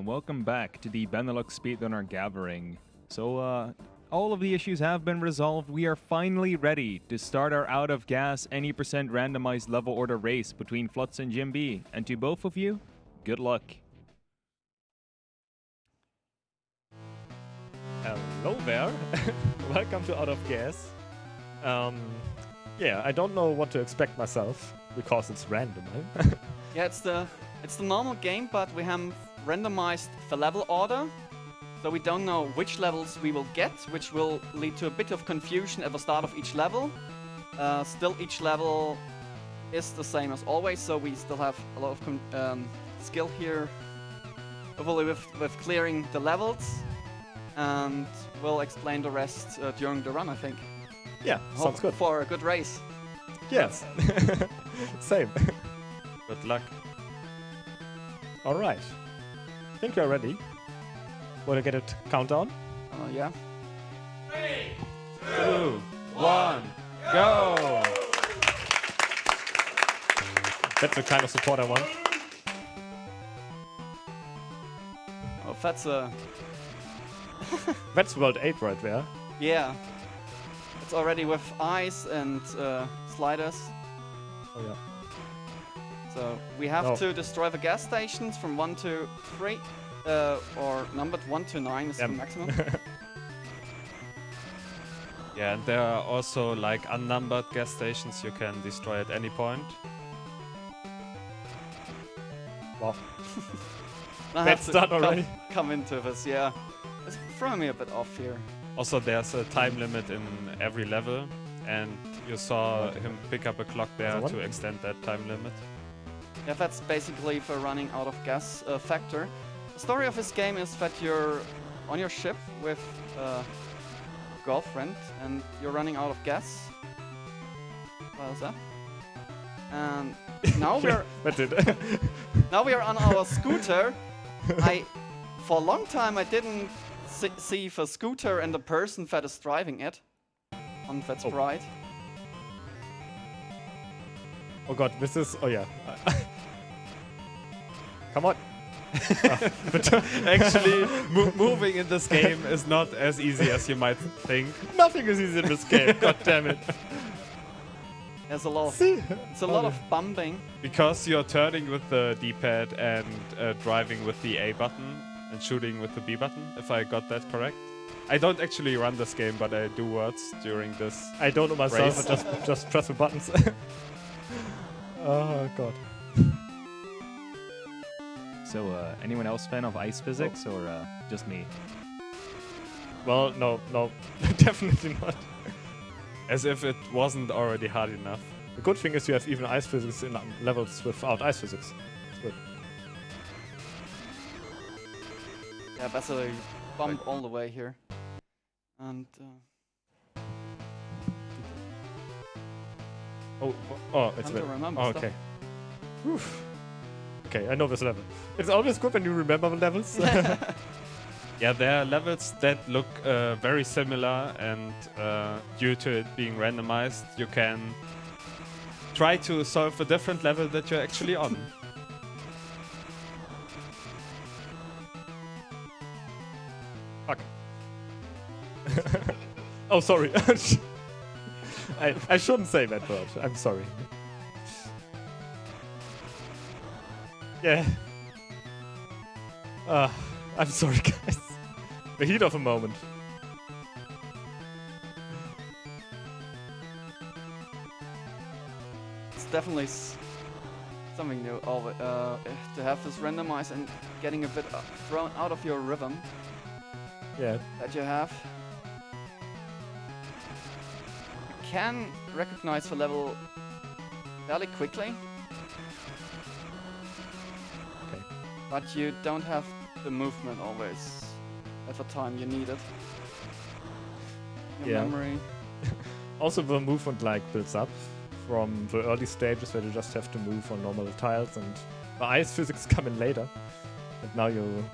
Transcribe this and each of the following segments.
and welcome back to the Benelux Speedrunner Gathering. So, all of the issues have been resolved. We are finally ready to start our out-of-gas any % randomized level order race between Flutz and Jim B. And to both of you, good luck. Hello there. Welcome to Out of Gas. Yeah, I don't know what to expect myself because it's random. Yeah, it's the normal game, but we have randomized the level order, so we don't know which levels we will get, which will lead to a bit of confusion at the start of each level. Still, each level is the same as always, so we still have a lot of skill here, hopefully with clearing the levels, and we'll explain the rest during the run, I think. Yeah, sounds good. For a good race. Yes. Same. Good luck. All right. I think we're ready. Want to get a countdown? Yeah. 3, 2, 1, go! That's the kind of support I want. Oh, that's a... That's World 8 right there. Yeah. It's already with ice and sliders. Oh yeah. So we have to destroy the gas stations from 1 to 3, or numbered 1 to 9 is the maximum. Yeah, and there are also like unnumbered gas stations you can destroy at any point. Wow. That's done already. Come into this, yeah. It's throwing me a bit off here. Also, there's a time limit in every level, and you saw him pick up a clock there to extend that time limit. Yeah, that's basically the running out of gas factor. The story of this game is that you're on your ship with a girlfriend and you're running out of gas. What is that? And now we're now we are on our scooter. For a long time I didn't see the scooter and the person that is driving it on that sprite. Oh god, this is... Oh yeah. Come on. Actually, moving in this game is not as easy as you might think. Nothing is easy in this game, god damn it. There's a lot of... It's a lot of bumping. Because you're turning with the D-pad and driving with the A button and shooting with the B button, if I got that correct. I don't actually run this game, but I do words during this. I don't know myself, race. I just press the buttons. Oh god. So, anyone else fan of ice physics, or just me? Well, no, definitely not. As if it wasn't already hard enough. The good thing is you have even ice physics in levels without ice physics. It's good. Yeah, basically bump all the way here. And... Oh, it's to remember okay. stuff. Oof. Okay, I know this level. It's always good when you remember the levels. Yeah, there are levels that look very similar, and due to it being randomized, you can try to solve a different level that you're actually on. Fuck. Oh, sorry. I shouldn't say that word. I'm sorry. Yeah. I'm sorry, guys. The heat of a moment. It's definitely something new to have this randomized and getting a bit thrown out of your rhythm. Yeah. That you have. You can recognize the level fairly quickly. Okay. But you don't have the movement always at the time you need it. Your memory. Also, the movement builds up from the early stages where you just have to move on normal tiles, and the ice physics come in later. And now you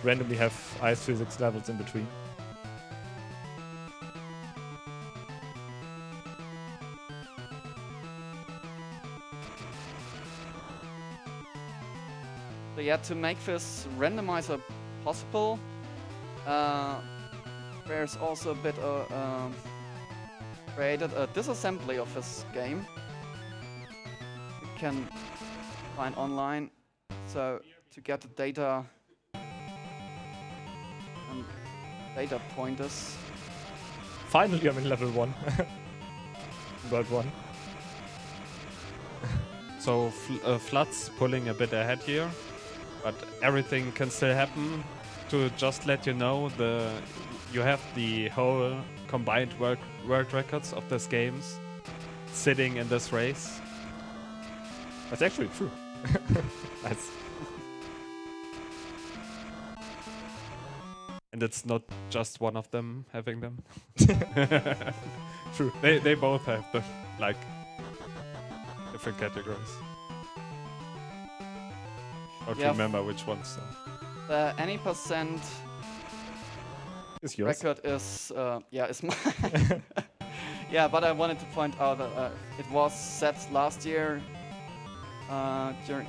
randomly have ice physics levels in between. So yeah, to make this randomizer possible, there's also a bit created a disassembly of this game. You can find online. So to get the data and data pointers. Finally, I'm in level 1. World 1. So Flood's pulling a bit ahead here, but everything can still happen. To just let you know, you have the whole combined world records of these games sitting in this race. That's actually true. That's And it's not just one of them having them. true. They both have them, like different categories. Don't Yeah. remember which ones though. The any percent It's yours. record is is mine. Yeah, but I wanted to point out that it was set last year during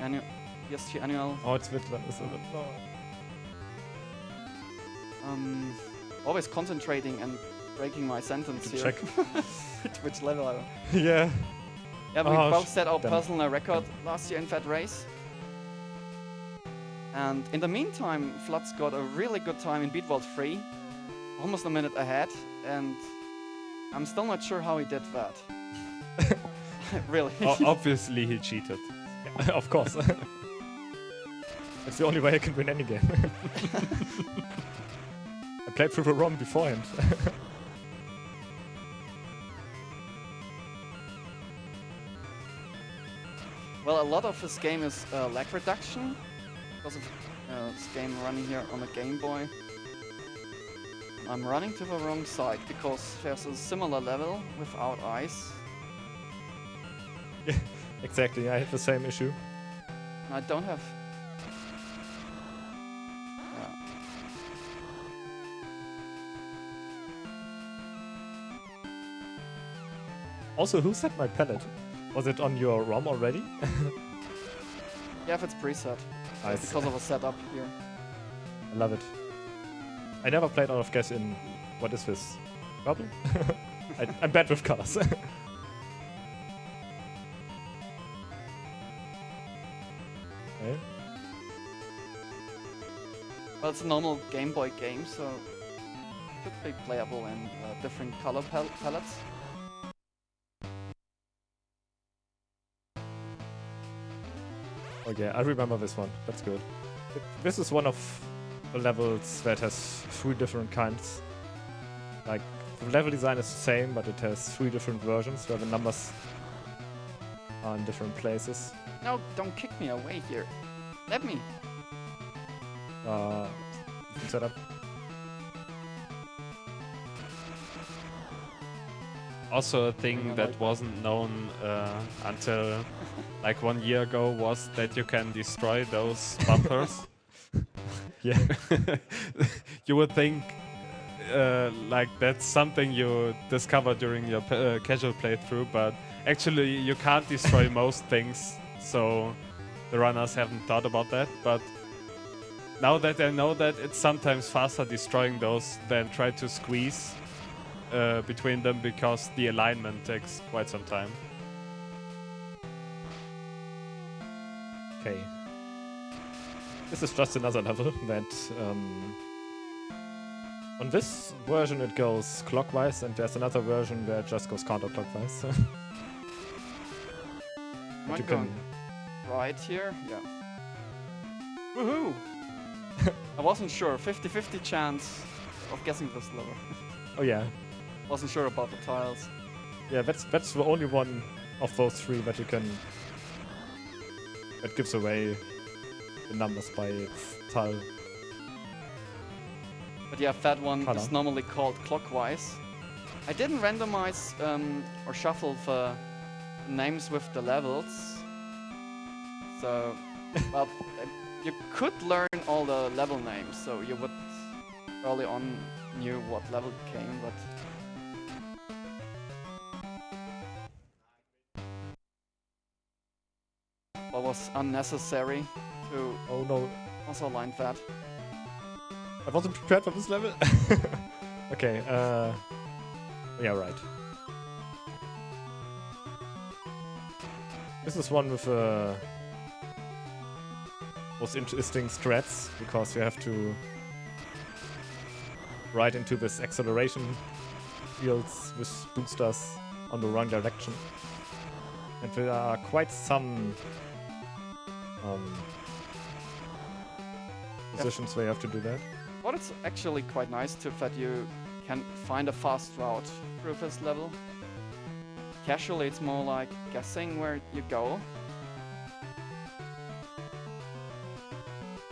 ESG annual. Oh, it's Wittler, isn't it? No. Always concentrating and breaking my sentence here. Check. Which level I am. Yeah. Yeah, but we Oh, both set our damn. personal record last year in that race. And in the meantime, Floods got a really good time in Beat World 3, almost a minute ahead, and I'm still not sure how he did that. Really. Obviously he cheated. Of course. It's the only way I can win any game. I played through the ROM beforehand. Well, a lot of this game is lag reduction, because of this game running here on a Game Boy. I'm running to the wrong side, because there's a similar level without ice. Exactly, I have the same issue. I don't have... Yeah. Also, who set my palette? Was it on your ROM already? Yeah, if it's preset. Nice. Because of a setup here. I love it. I never played Out of Gas in... What is this? Purple? I'm bad with colors. Okay. Well, it's a normal Game Boy game, so it should be playable in different color palettes. Okay, I remember this one. That's good. This is one of the levels that has 3 different kinds. Like, the level design is the same, but it has 3 different versions where the numbers are in different places. No, don't kick me away here. Let me. You can set up. Also a thing Yeah, that like- wasn't known until like 1 year ago was that you can destroy those bumpers. Yeah. You would think like that's something you discover during your casual playthrough, but actually you can't destroy most things, so the runners haven't thought about that. But now that I know that, it's sometimes faster destroying those than try to squeeze between them, because the alignment takes quite some time. Okay. This is just another level that on this version it goes clockwise, and there's another version where it just goes counterclockwise. Am I But you going can right here? Yeah. Woohoo! I wasn't sure. 50-50 chance of guessing this level. Oh yeah. Wasn't sure about the tiles. Yeah, that's the only one of those 3 that you can that gives away the numbers by its tile. But yeah, that one Color. is normally called clockwise. I didn't randomize or shuffle the names with the levels. So, well, you could learn all the level names, so you would early on knew what level came, but... What was unnecessary to Oh no, also line that. I wasn't prepared for this level. Okay, yeah, right. This is one with most interesting strats, because you have to ride into this acceleration fields with boosters on the wrong direction. And there are quite some positions where you have to do that. But it's actually quite nice too that you can find a fast route through this level. Casually, it's more like guessing where you go,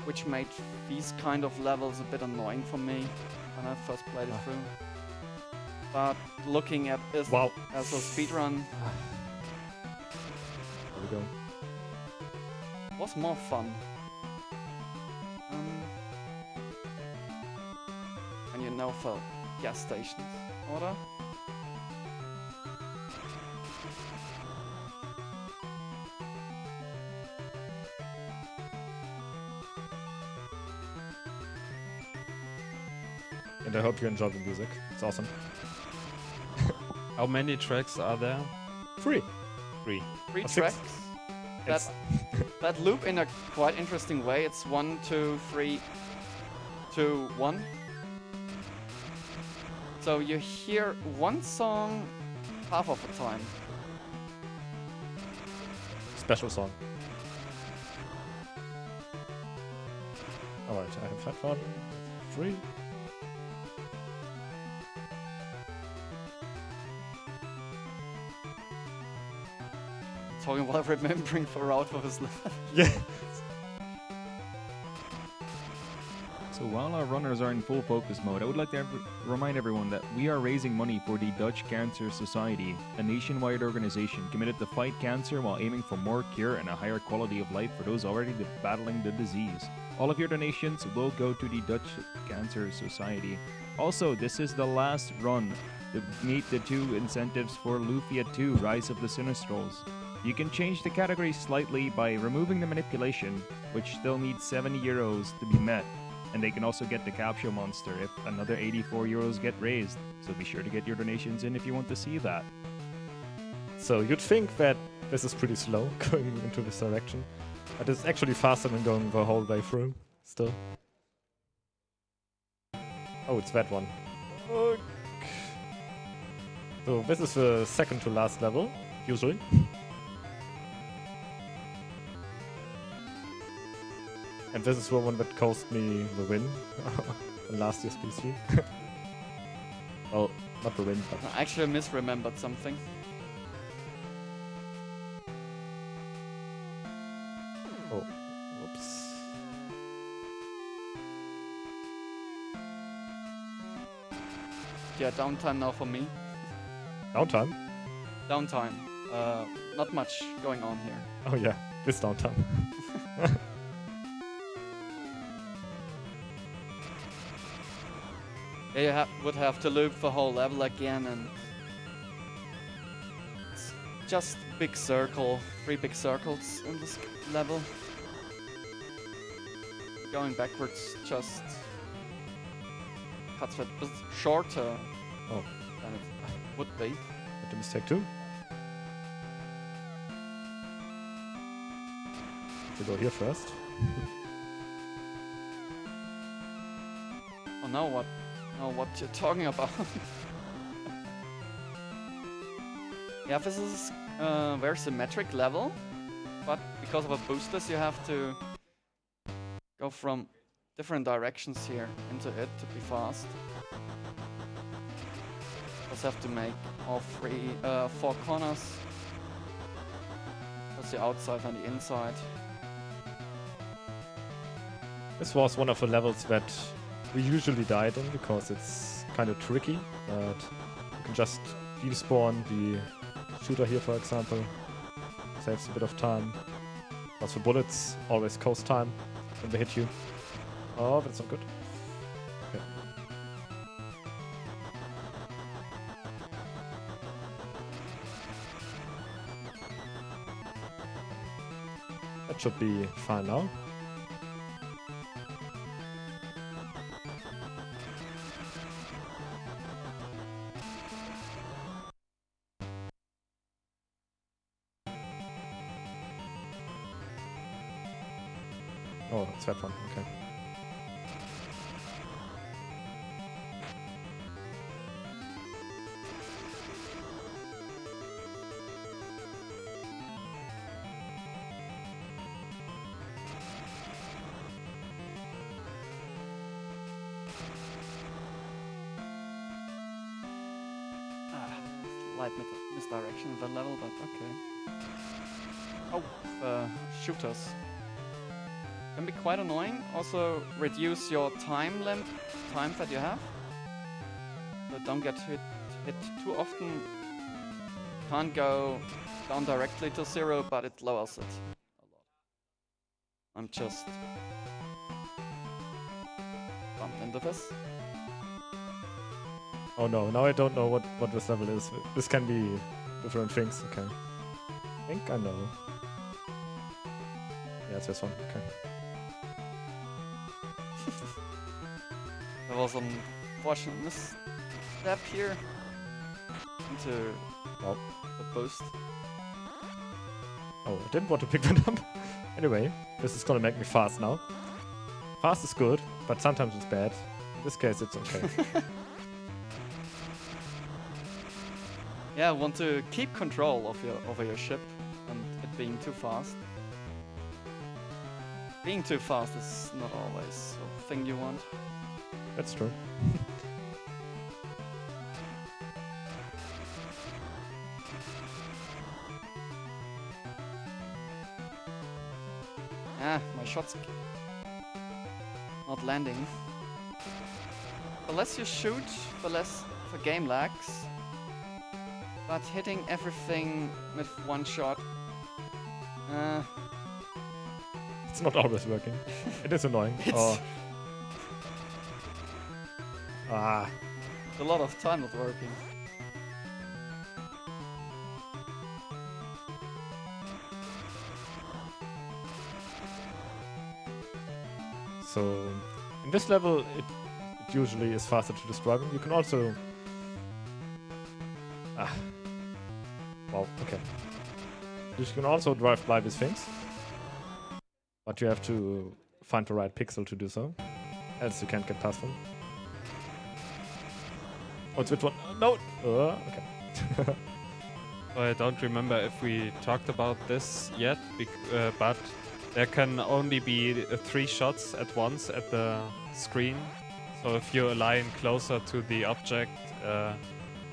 which made these kind of levels a bit annoying for me when I first played it through. But looking at this as a speedrun There we go. was more fun. And you know for gas stations, oder? And I hope you enjoy the music. It's awesome. How many tracks are there? 3. 3. 3 6. tracks. It's- That loop in a quite interesting way. It's 1, 2, 3, 2, 1. So you hear one song half of the time. Special song. Alright, I have had one. 3. Talking while remembering for route for this level. Yeah. So while our runners are in full focus mode, I would like to remind everyone that we are raising money for the Dutch Cancer Society, a nationwide organization committed to fight cancer while aiming for more cure and a higher quality of life for those already battling the disease. All of your donations will go to the Dutch Cancer Society. Also, this is the last run to meet the 2 incentives for Lufia 2, Rise of the Sinistrals. You can change the category slightly by removing the manipulation, which still needs 70 euros to be met. And they can also get the capsule monster if another 84 euros get raised. So be sure to get your donations in if you want to see that. So you'd think that this is pretty slow going into this direction, but it's actually faster than going the whole way through, still. Oh, it's that one. Okay. So this is the second to last level, usually. And this is the one that cost me the win on last year's PC. Well, not the win, but... I actually misremembered something. Oh, whoops. Yeah, downtime now for me. Downtime? Downtime. Not much going on here. Oh yeah, this downtime. Yeah, you would have to loop the whole level again, and it's just big circle, 3 big circles in this level. Going backwards just cuts it a bit shorter Oh. than it would be. Made a mistake too. To go here first. Oh, now what? Know what you're talking about. Yeah, this is a very symmetric level, but because of the boosters you have to go from different directions here into it to be fast. Just have to make all 4 corners. That's the outside and the inside. This was one of the levels that we usually died on because it's kind of tricky, but you can just despawn the shooter here, for example. Saves a bit of time. Also bullets always cost time when they hit you. Oh, that's not good. Okay. That should be fine now. Oh, it's that one. Okay. Slight misdirection of that level, but okay. Oh, shooters. Can be quite annoying. Also, reduce your time that you have. So don't get hit too often. Can't go down directly to 0, but it lowers it a lot. I'm just bumped into this. Oh no, now I don't know what this level is. This can be different things. Okay. I think I know. Yeah, it's this one. Okay. There was an unfortunate misstep here into the boost. Oh, I didn't want to pick that up. Anyway, this is gonna make me fast now. Fast is good, but sometimes it's bad. In this case, it's okay. Yeah, want to keep control of over your ship and it being too fast. Being too fast is not always a thing you want. That's true. My shot's not landing. The less you shoot, the less the game lags. But hitting everything with one shot, It's not always working. It is annoying. It's Ah. a lot of time not working. So in this level, it usually is faster to destroy them. You can also... Wow, okay. You can also drive by these things. But you have to find the right pixel to do so. Else you can't get past them. Oh, it's which one? No! Okay. I don't remember if we talked about this yet, but there can only be 3 shots at once at the screen. So if you align closer to the object,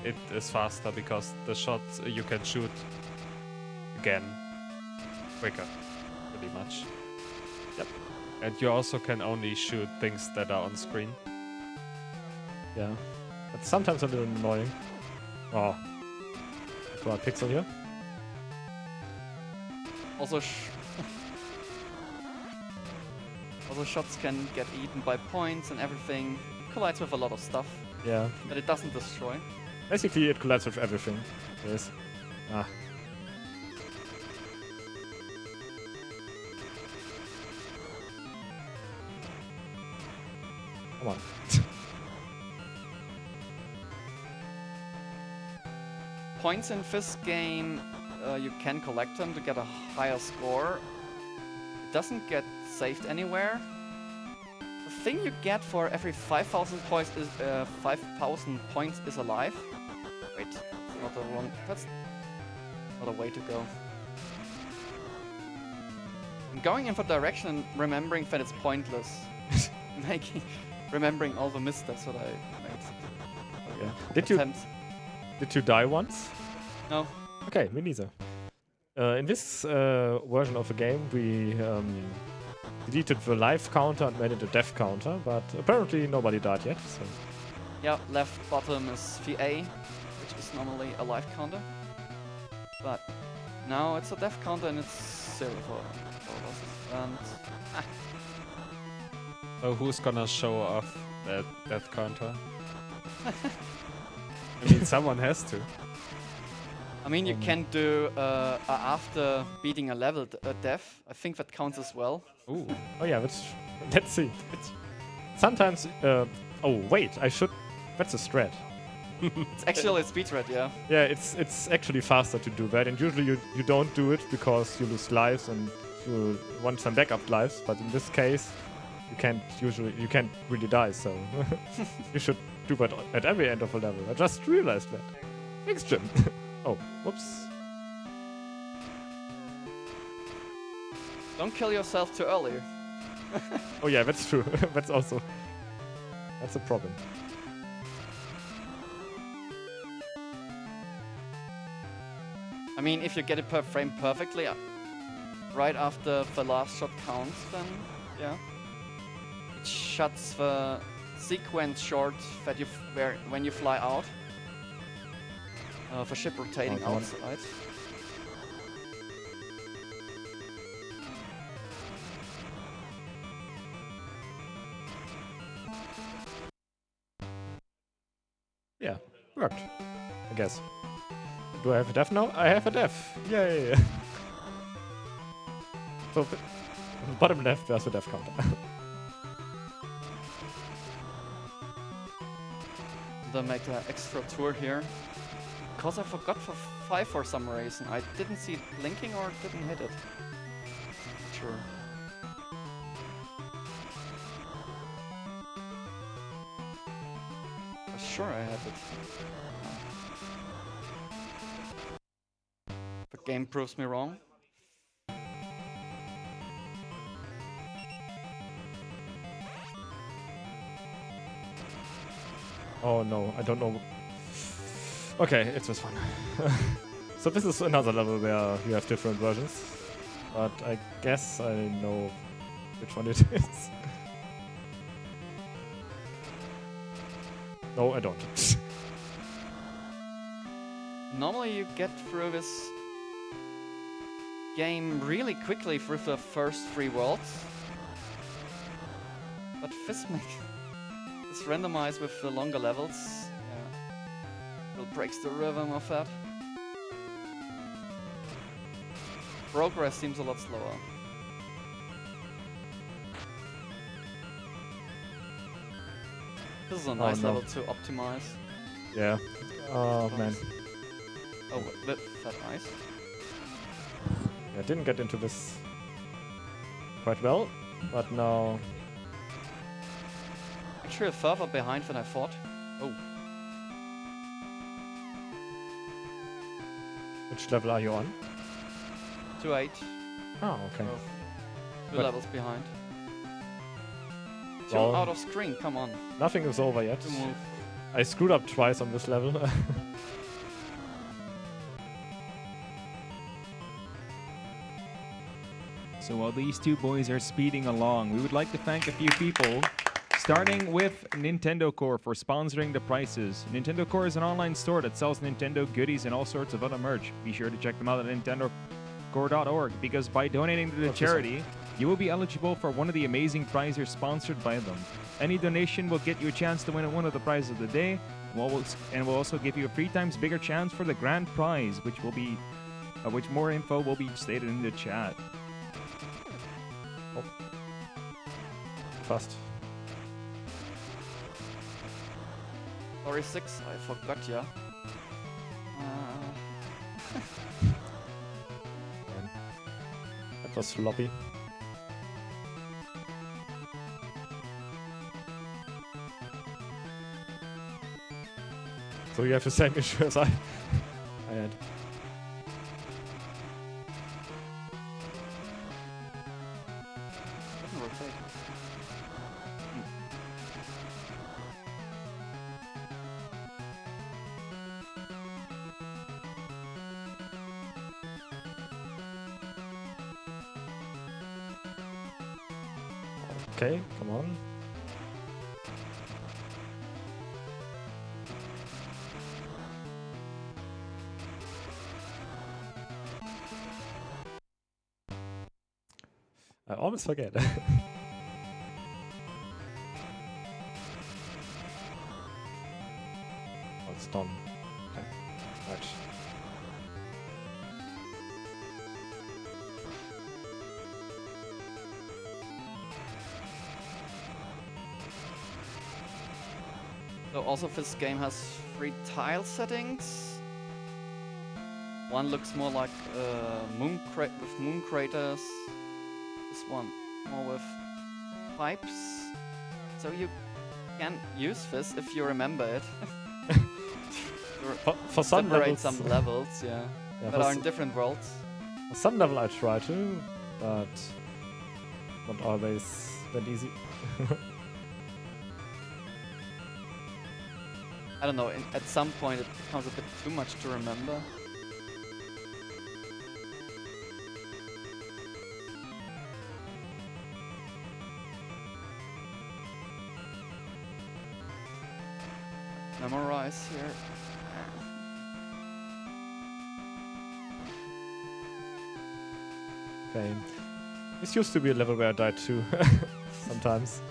it is faster because the shots you can shoot again quicker, pretty much. Yep. And you also can only shoot things that are on screen. Yeah. That's sometimes a little annoying. Oh. Do I pixel here? Also, also shots can get eaten by points and everything. Collides with a lot of stuff Yeah. that it doesn't destroy. Basically, it collides with everything. Yes. Ah. Come on. Points in this game, you can collect them to get a higher score. It doesn't get saved anywhere. The thing you get for every 5,000 points is 5,000 points is alive. Wait, that's not a way to go. I'm going in for direction and remembering that it's pointless. Remembering all the missteps that I made. Yeah. Did you die once? No. Okay, me neither. In this version of the game, we deleted the life counter and made it a death counter, but apparently nobody died yet. So Yeah, left bottom is the A, which is normally a life counter. But now it's a death counter and it's 0 for all of us. And So who's gonna show off that counter? I mean, someone has to. I mean, you can do after beating a level death. I think that counts as well. Ooh. Oh yeah, let's see. Sometimes. Oh wait, I should. That's a strat. It's actually a speed threat, yeah. Yeah, it's actually faster to do that, and usually you don't do it because you lose lives and you want some backup lives. But in this case, you can't really die. So you should do that at every end of a level. I just realized that. Thanks, Jim. Oh, whoops. Don't kill yourself too early. Oh yeah, that's true. That's a problem. I mean, if you get it per frame perfectly, right after the last shot counts, then yeah. It shuts the sequence short that when you fly out. The ship rotating outside. Yeah, worked. I guess. Do I have a death now? I have a death. Yay! So, bottom left, there's a death counter. Then make an extra tour here. Because I forgot for 5 for some reason. I didn't see it blinking or didn't hit it. Not sure. I'm sure I had it. The game proves me wrong. Oh no, I don't know. Okay, it was fun. So this is another level where you have different versions. But I guess I know which one it is. No, I don't. Normally you get through this game really quickly through the first 3 worlds. But this is randomized with the longer levels. Yeah. It breaks the rhythm of that. Progress seems a lot slower. This is a nice level to optimize. Yeah. Oh man. Oh, that ice. I didn't get into this quite well, but now... Actually further behind than I thought. Oh. Which level are you on? 2-8. Oh, okay. Two But levels behind. Well, Two out of screen, come on. nothing is over yet. To move. I screwed up twice on this level. So while these two boys are speeding along, we would like to thank a few people, starting with Nintendo Core for sponsoring the prices. Nintendo Core is an online store that sells Nintendo goodies and all sorts of other merch. Be sure to check them out at nintendocore.org, because by donating to the charity, you will be eligible for one of the amazing prizes sponsored by them. Any donation will get you a chance to win one of the prizes of the day, and will also give you a 3 times bigger chance for the grand prize, which will be, which more info will be stated in the chat. Oh. Fast. Sorry, 6, I forgot ya. That was sloppy. So you have the same issue as I had. Doesn't rotate. Okay, come on. I always forget. Oh, it's done. Okay. Right. So also this game has 3 tile settings. One looks more like with moon craters. This one more with pipes. So you can use this if you remember it. For some Separate levels, some levels, yeah. yeah, That are in different worlds. for some level I try to, but not always that easy. I don't know, at some point it becomes a bit too much to remember. Memorize here. Okay. This used to be a level where I died too, sometimes.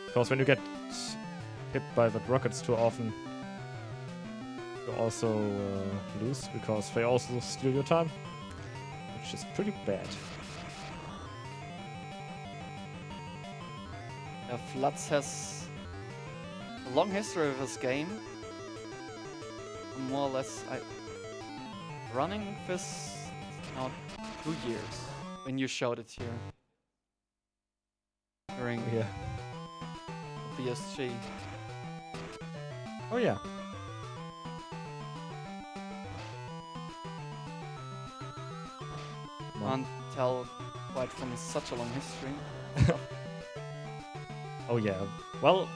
Because when you get hit by the rockets too often, you also lose, because they also steal your time, which is pretty bad. Floods has a long history of this game. More or less, running this now 2 years when you showed it here during Yeah. BSG. Oh yeah. Can't tell quite from such a long history. Oh yeah. Well,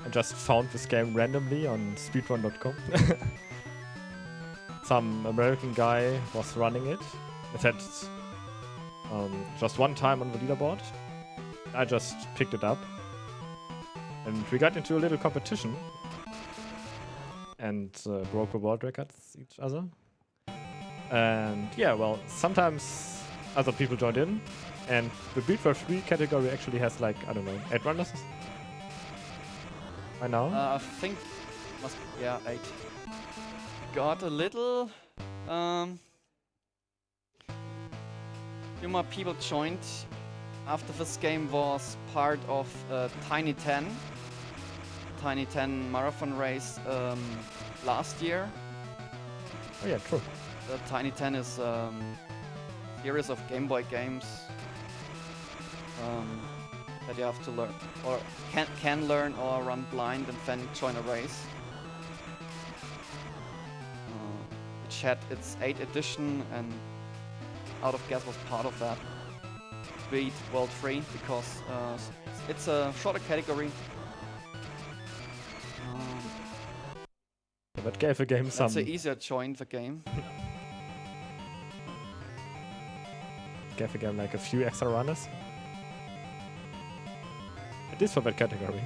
I just found this game randomly on speedrun.com. Some American guy was running it. It had just one time on the leaderboard. I just picked it up. And we got into a little competition. And broke the world records each other. And yeah, well, sometimes other people joined in. And the Beat for 3 category actually has like, I don't know, 8 runners by now. I think must be, yeah, 8. Got a little few more people joined after this game was part of Tiny 10 marathon race last year. Oh yeah, true. The Tiny 10 is series of Game Boy games that you have to learn or can learn or run blind and then join a race. Which had its 8th edition, and Out of Gas was part of that. Beat World 3 because it's a shorter category. That gave the game some. That's an easier join the game. Gave the game like a few extra runners. It is for that category.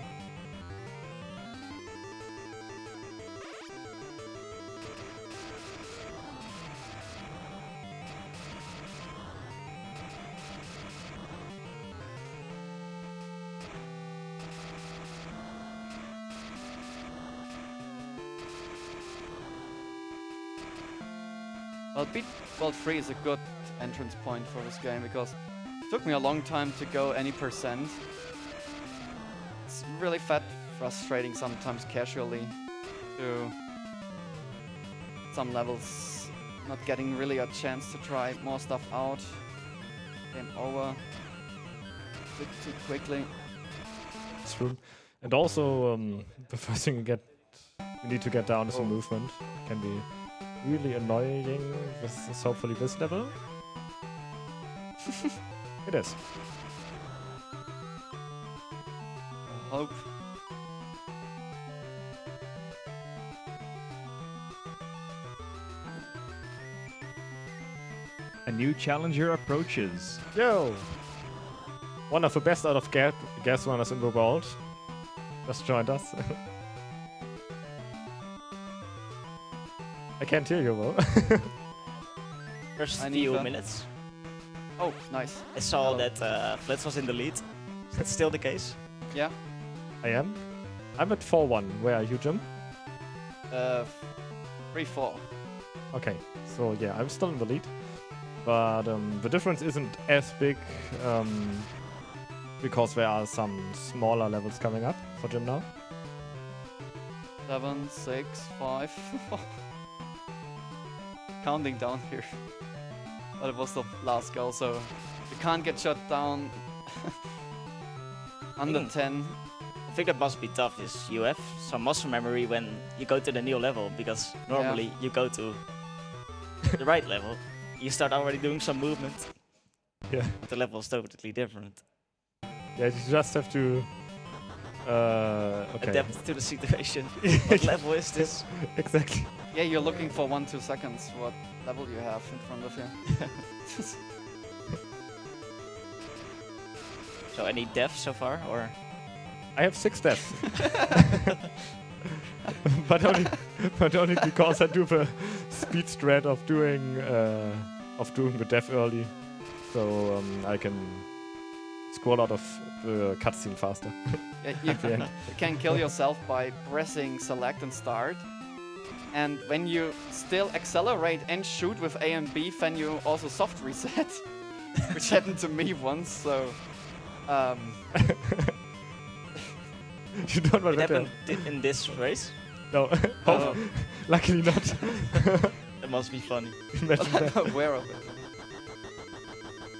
Well, Beat World 3 is a good entrance point for this game because it took me a long time to go any percent. It's really frustrating sometimes casually to some levels, not getting really a chance to try more stuff out. Game over a bit too quickly. It's true. And also, the first thing you need to get down is the movement. Can be really annoying. This is hopefully this level. It is. Hope. A new challenger approaches. Yo! One of the best out of gas runners in the world just joined us. I can't hear you, though. First I few need minutes. Oh, nice. I saw Hello. that Flitz was in the lead. Is that still the case? Yeah. I am. I'm at 4-1. Where are you, Jim? 3-4. Okay, so yeah, I'm still in the lead. But the difference isn't as big because there are some smaller levels coming up for Jim now. 7, 6, 5. Counting down here. But it was the last goal, so you can't get shut down under 10. I think that must be tough is you have some muscle memory when you go to the new level, because normally you go to the right level, you start already doing some movement. Yeah. But the level is totally different. Yeah, you just have to okay. Adapt to the situation. What level is this? Exactly. Yeah, you're looking for 1-2 seconds what level you have in front of you. So any deaths so far, or? I have 6 deaths. but only because I do the speed strat of doing the death early, so I can scroll out of the cutscene faster. Yeah, you can kill yourself by pressing select and start. And when you still accelerate and shoot with A and B, then you also soft reset, which happened to me once. So, you don't want It that. happened in this race? No, Oh. luckily not. That must be funny. Imagine I'm that. aware of it.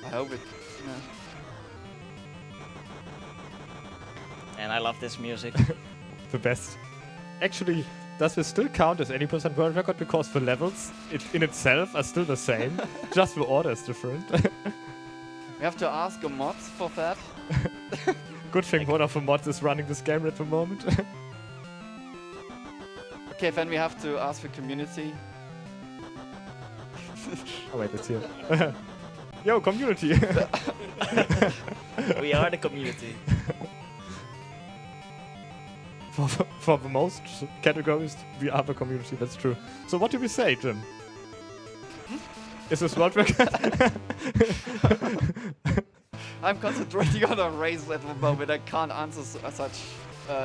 I hope it. Yeah. And I love this music. The best. Actually, does this still count as any % world record, because the levels in itself are still the same, just the order is different. We have to ask a mod for that. Good thing one of the mods is running this game at the moment. Okay, then we have to ask the community. Oh wait, it's here. Yo, community! We are the community. For the most categories, we are the community, that's true. So what do we say, Jim? Is this world record? I'm concentrating on a race at the moment. I can't answer such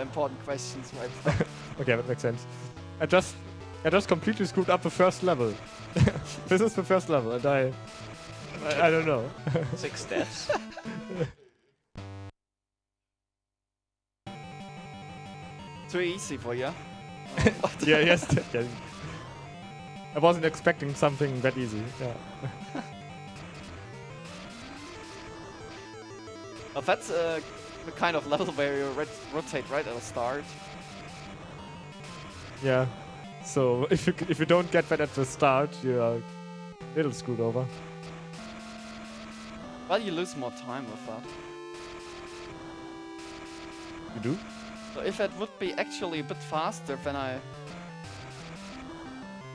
important questions right now. Okay, that makes sense. I just completely screwed up the first level. This is the first level, and I don't know. 6 deaths. Too easy for you. Yeah, yes. Yeah. I wasn't expecting something that easy. Yeah. Well, that's the kind of level where you rotate right at the start. Yeah. So if you don't get that at the start, you are a little screwed over. Well, you lose more time with that. You do? So if it would be actually a bit faster, then I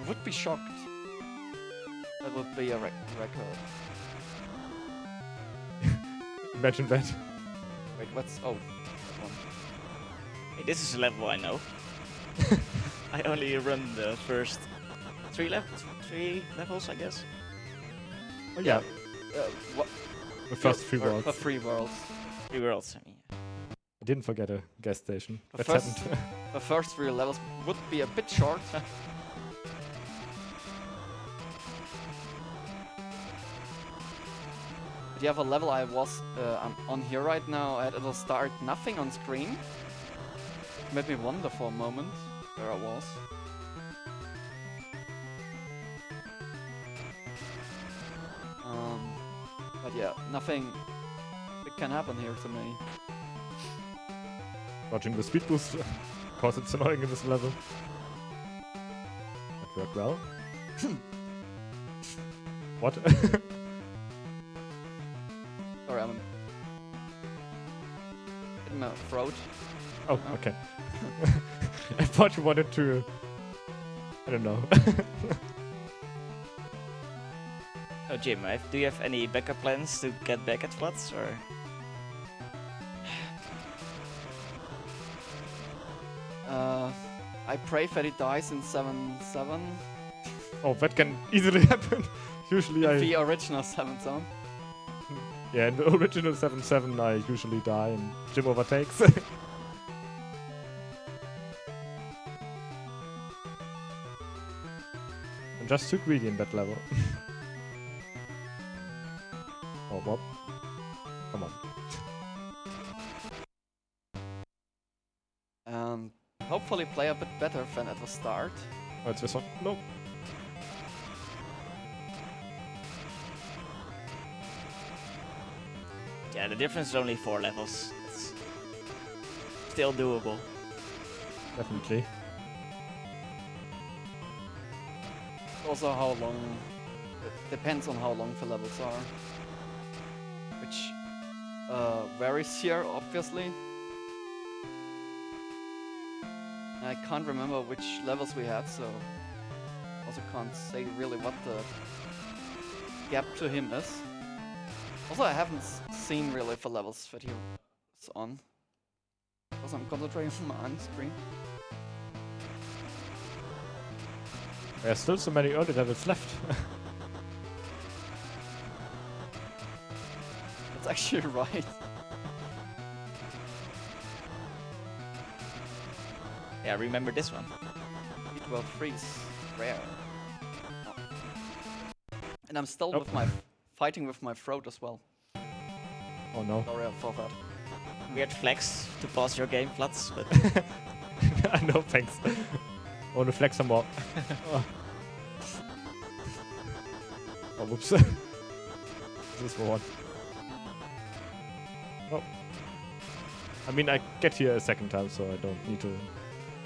would be shocked. That would be a record. Imagine that. Wait, what's... Oh, that one. Hey, this is a level I know. I only run the first 3 levels, I guess. Oh yeah. What? The first 3 For worlds. 3 worlds. 3 worlds, I mean. I didn't forget a gas station. The That's first, happened. the first 3 levels would be a bit short. But you have a level I'm on here right now, and it'll start nothing on screen. Made me wonder for a moment where I was. But yeah, nothing big can happen here to me. Watching the speed boost, cause it's annoying in this level. That worked well. What? Sorry, I'm in my throat. Oh, okay. I thought you wanted to... I don't know. Oh, Jim, do you have any backup plans to get back at floods, or? I pray that it dies in 7-7. Oh, that can easily happen. Usually I... The original 7-7. Yeah, in the original 7-7 I usually die and Jim overtakes. I'm just too greedy in that level. Oh, what? Come on. hopefully play a bit better than at the start. Oh, it's this one. No. Yeah, the difference is only 4 levels. It's still doable. Definitely. Also how long, it depends on how long the levels are. Which varies here, obviously. I can't remember which levels we had, so also can't say really what the gap to him is. Also, I haven't seen really the levels that he was on, because I'm concentrating on my own screen. There's still so many early levels left. That's actually right. Yeah, remember this one. B12 freeze, rare. Oh. And I'm still Nope. with my fighting with my throat as well. Oh no. Sorry for that. Weird flex to pause your game, Flats, but No thanks. I want to flex some more. Oh, whoops. This is for one. Oh. I mean, I get here a second time, so I don't need to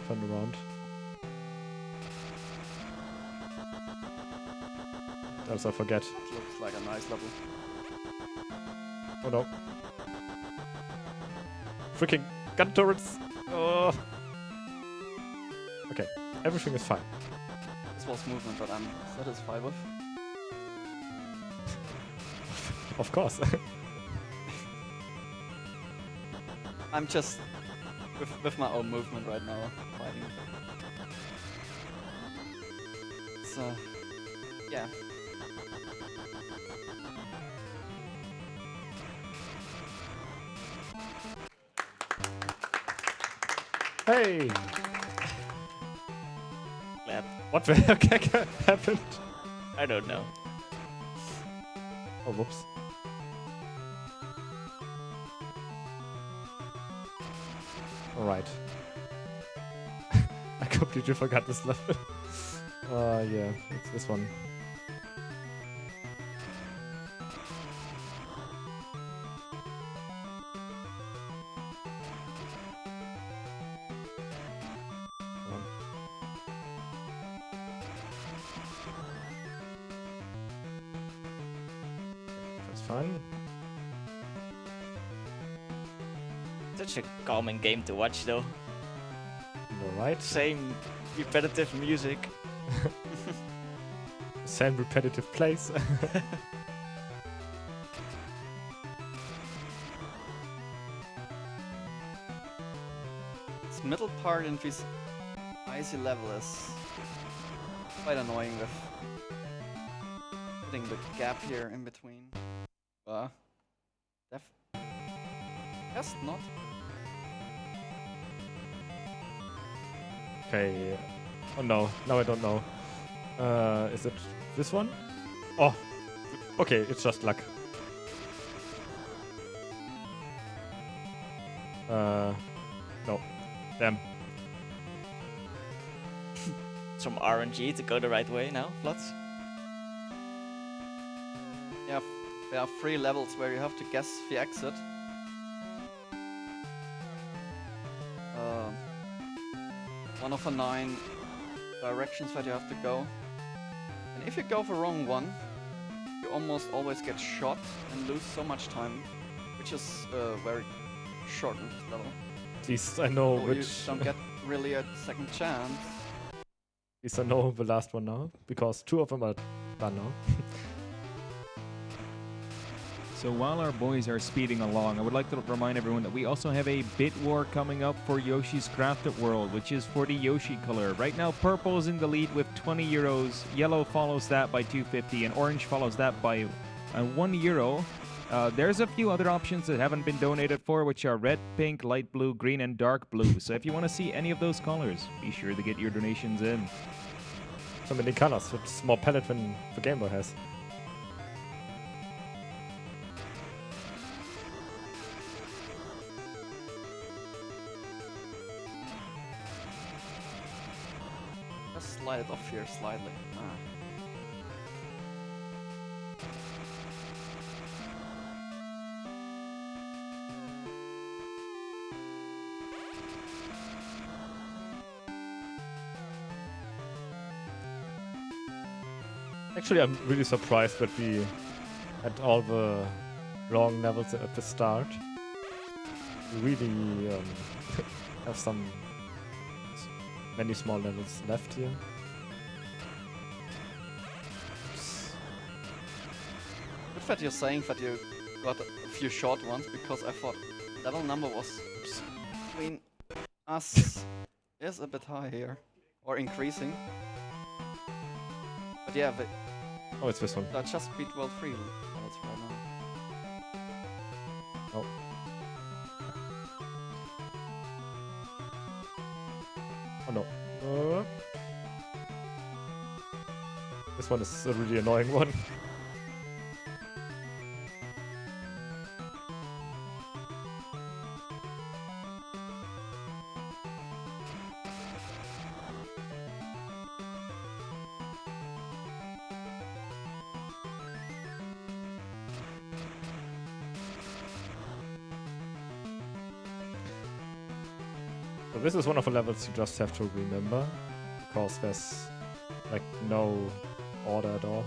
turn around. Else I forget. It looks like a nice level. Oh no. Freaking gun turrets! Oh. Okay, everything is fine. This was movement that I'm satisfied with. Of course. I'm just with my own movement right now, fighting. So, yeah. Hey! glad. What the heck happened? I don't know. Oh, whoops. Alright. I completely forgot this level. Yeah, it's this one. Come on. That's fine. Such a calming game to watch, though. Alright. Same repetitive music. Same repetitive plays. This middle part in this icy level is quite annoying with putting the gap here in between. Guess not. Okay. Oh no, now I don't know. Is it this one? Oh, okay, it's just luck. No. Damn. Some RNG to go the right way now, Flats. Yeah, there are 3 levels where you have to guess the exit. One of the 9 directions that you have to go. And if you go the wrong one, you almost always get shot and lose so much time, which is very short in this level. At least I know So which. you don't get really a second chance. At least I know the last one now, because 2 of them are done now. So while our boys are speeding along, I would like to remind everyone that we also have a bit war coming up for Yoshi's Crafted World, which is for the Yoshi color. Right now, purple is in the lead with 20 euros, yellow follows that by 250, and orange follows that by 1 euro. There's a few other options that haven't been donated for, which are red, pink, light blue, green, and dark blue. So if you want to see any of those colors, be sure to get your donations in. So many colors, it's more palette than the Game Boy has. Just slide it off here slightly. Ah. Actually, I'm really surprised that we had all the long levels at the start. We really have many small levels left here. Oops. Good that you're saying that you got a few short ones, because I thought level number was between us is a bit high here, or increasing. But yeah, Oh, it's this one. they're just Speed World 3 levels right now. Oh. Oh no. This one is a really annoying one. So this is one of the levels you just have to remember, because there's like no order at all.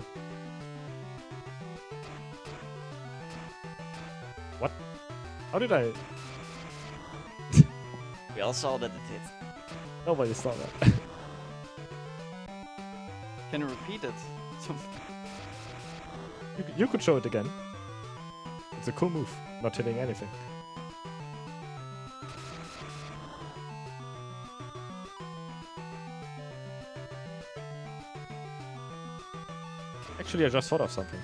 What? How did I? We all saw that it hit. Nobody saw that. Can you repeat it? You could show it again. It's a cool move, not hitting anything. Actually, I just thought of something.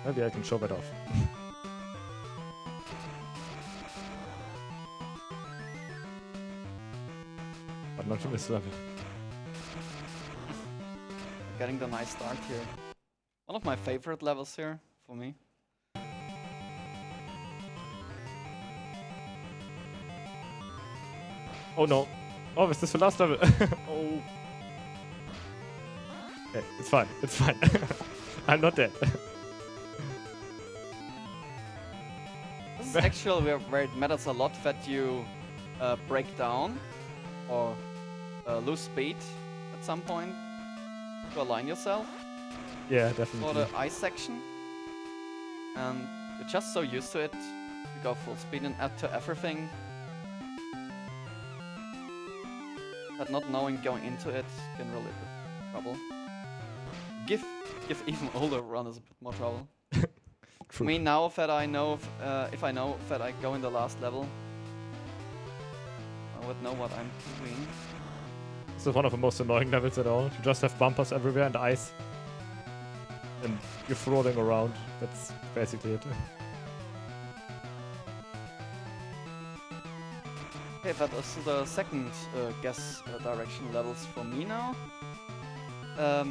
Maybe I can show that off. But not to this level. Getting the nice start here. One of my favorite levels here, for me. Oh no. Oh, is this the last level? Oh. Okay, it's fine. It's fine. I'm not dead. This is actually where it matters a lot that you break down or lose speed at some point to align yourself Yeah, for definitely. the ice section. And you're just so used to it, you go full speed and add to everything. But not knowing going into it can really be trouble. Give even older runners a bit more trouble. True. Me now that I know, if I know that I go in the last level, I would know what I'm doing. This is one of the most annoying levels at all. You just have bumpers everywhere and ice. And you're rolling around. That's basically it. Okay, that is the second guess direction levels for me now. Now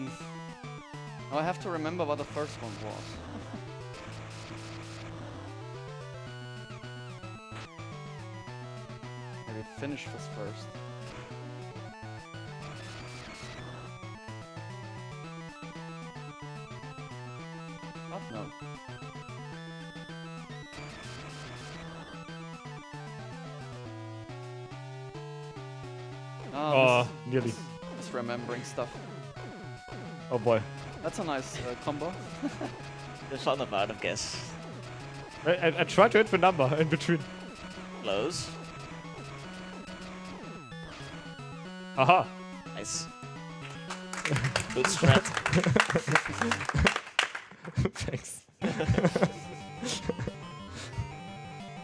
I have to remember what the first one was. Maybe finish this first. What? No. Oh, nearly. Just remembering stuff. Oh boy. That's a nice combo. The fun of out of guess. I tried to hit the number in between. Close. Aha! Nice. Good strat. Thanks.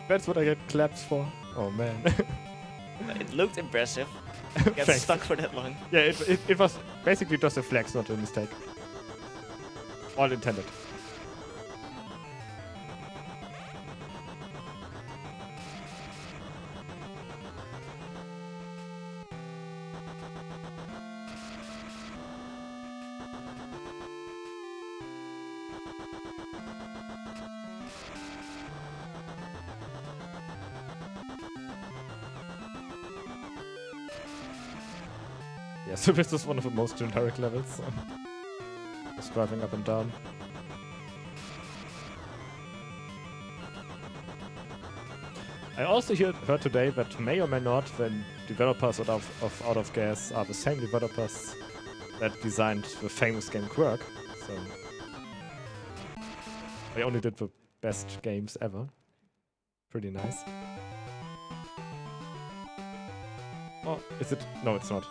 That's what I get claps for. Oh man. It looked impressive. Get Thanks. stuck for that long. Yeah, it was basically just a flex, not a mistake. All intended. Yeah, so this is one of the most generic levels. Just driving up and down. I also heard today that may or may not, when developers of Out of Gas are the same developers that designed the famous game Quirk. So they only did the best games ever. Pretty nice. Oh, is it? No, it's not.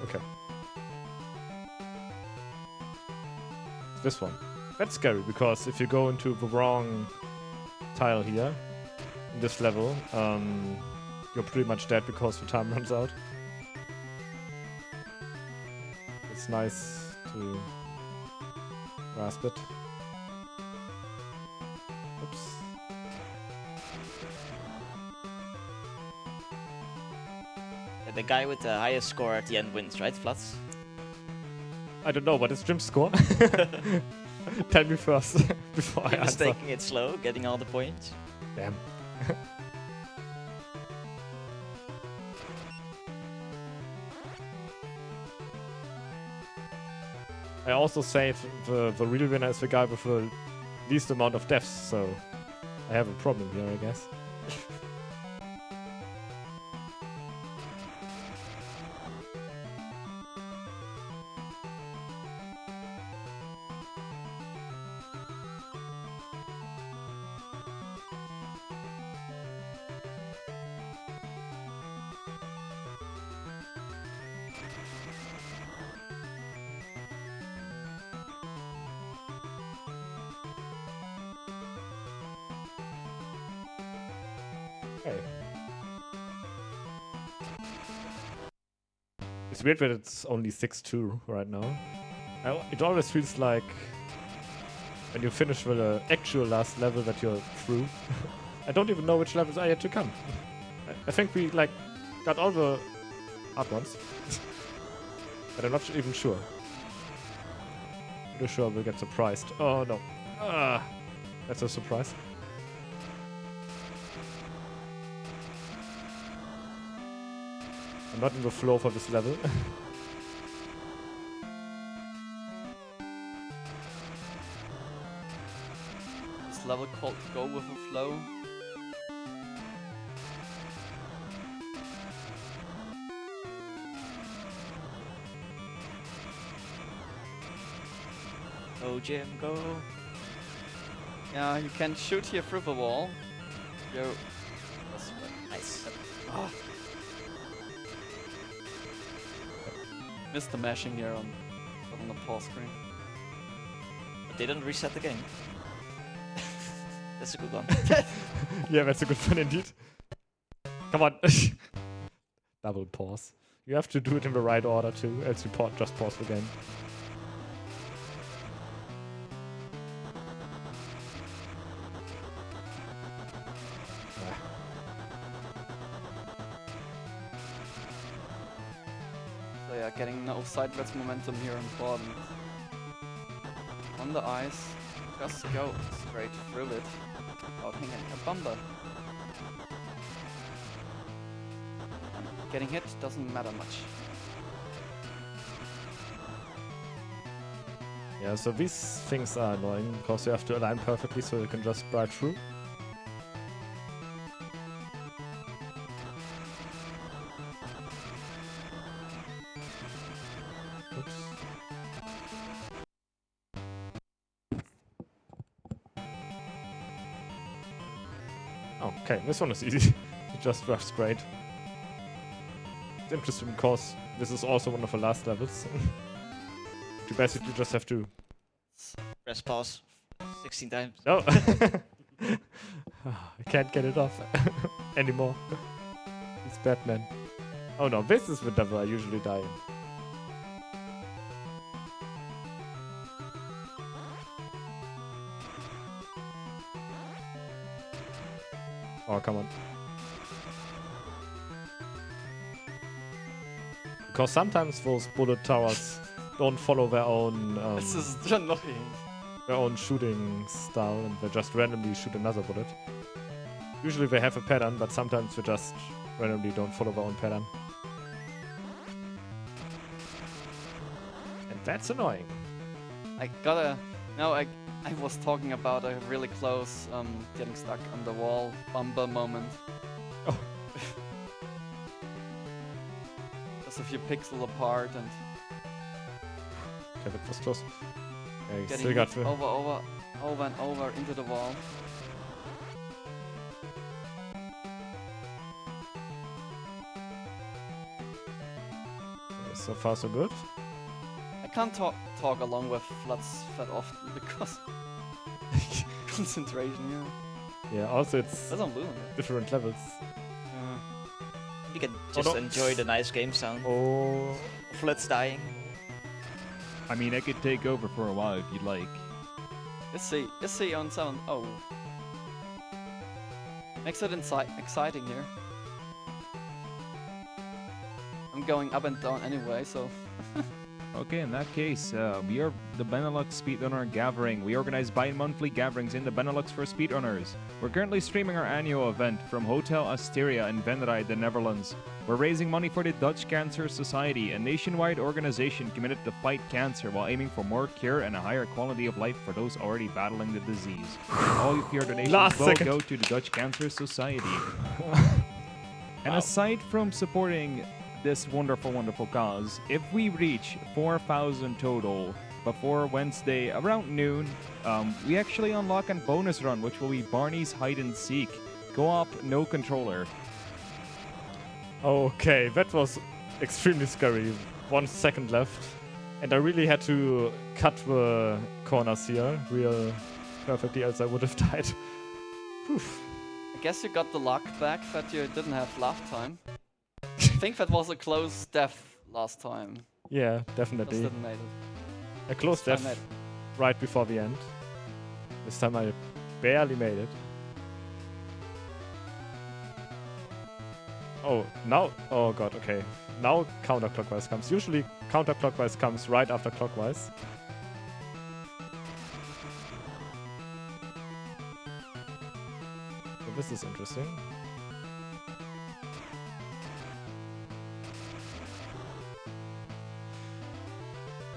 Okay. This one. That's scary, because if you go into the wrong tile here, in this level, you're pretty much dead because the time runs out. It's nice to grasp it. Oops. Yeah, the guy with the highest score at the end wins, right, Flats? I don't know, what is Jim's score? Tell me first, before I You're just answer. taking it slow, getting all the points. Damn. I also say the real winner is the guy with the least amount of deaths, so I have a problem here, I guess. Okay. It's weird that it's only 6-2 right now. It always feels like when you finish with the actual last level that you're through. I don't even know which levels are yet to come. I think we like got all the hard ones. But I'm not even sure. Pretty sure we'll get surprised. Oh no. That's a surprise. I'm not in the flow for this level. This level called Go With The Flow. Go, Jim, go. Yeah, you can shoot here through the wall. Go. That's right. Nice. Oh. Missed the mashing here on the pause screen. But they don't reset the game. That's a good one. Yeah, that's a good one indeed. Come on. Double pause. You have to do it in the right order too, else you just pause the game. So yeah, getting no sideways momentum here important. On the ice, just go straight through it without hanging a bumper. And getting hit doesn't matter much. Yeah, so these things are annoying because you have to align perfectly so you can just ride through. Oops. Okay, this one is easy. It just runs great. It's interesting because this is also one of the last levels. You basically just have to... Press pause 16 times. No! I can't get it off anymore. It's Batman. Oh no, this is the level I usually die in. Oh, come on. Because sometimes those bullet towers don't follow their own This is annoying. their own shooting style and they just randomly shoot another bullet. Usually they have a pattern, but sometimes they just randomly don't follow their own pattern. That's annoying. I gotta. No, I was talking about a really close getting stuck on the wall bumper moment. Oh. Just a few pixels apart and Okay, that was close. Yeah, you getting still got hit over and over into the wall. so far so good. I can't talk along with floods that often because concentration. Yeah, also it's That's unbelievable. different levels. You can just no. enjoy the nice game sound. Oh, Floods dying. I mean, I could take over for a while if you'd like. Let's see on sound. Oh, makes it exciting here. I'm going up and down anyway, so. Okay, in that case, we are the Benelux Speedrunner Gathering. We organize bi-monthly gatherings in the Benelux for speedrunners. We're currently streaming our annual event from Hotel Asteria in Venray, the Netherlands. We're raising money for the Dutch Cancer Society, a nationwide organization committed to fight cancer while aiming for more cure and a higher quality of life for those already battling the disease. All of your donations Last will second. go to the Dutch Cancer Society. And aside from supporting this wonderful, wonderful cause, if we reach 4,000 total before Wednesday around noon, we actually unlock a bonus run, which will be Barney's Hide and Seek. Co-op, no controller. okay, that was extremely scary. 1 second left. And I really had to cut the corners here real perfectly, else I would have died. Whew. I guess you got the luck back that you didn't have last time. I think that was a close death last time. Yeah, Just definitely. didn't make it. A close This time death right before the end. This time I barely made it. Oh, now... Oh god, okay. Now counterclockwise comes. Usually counterclockwise comes right after clockwise. So this is interesting.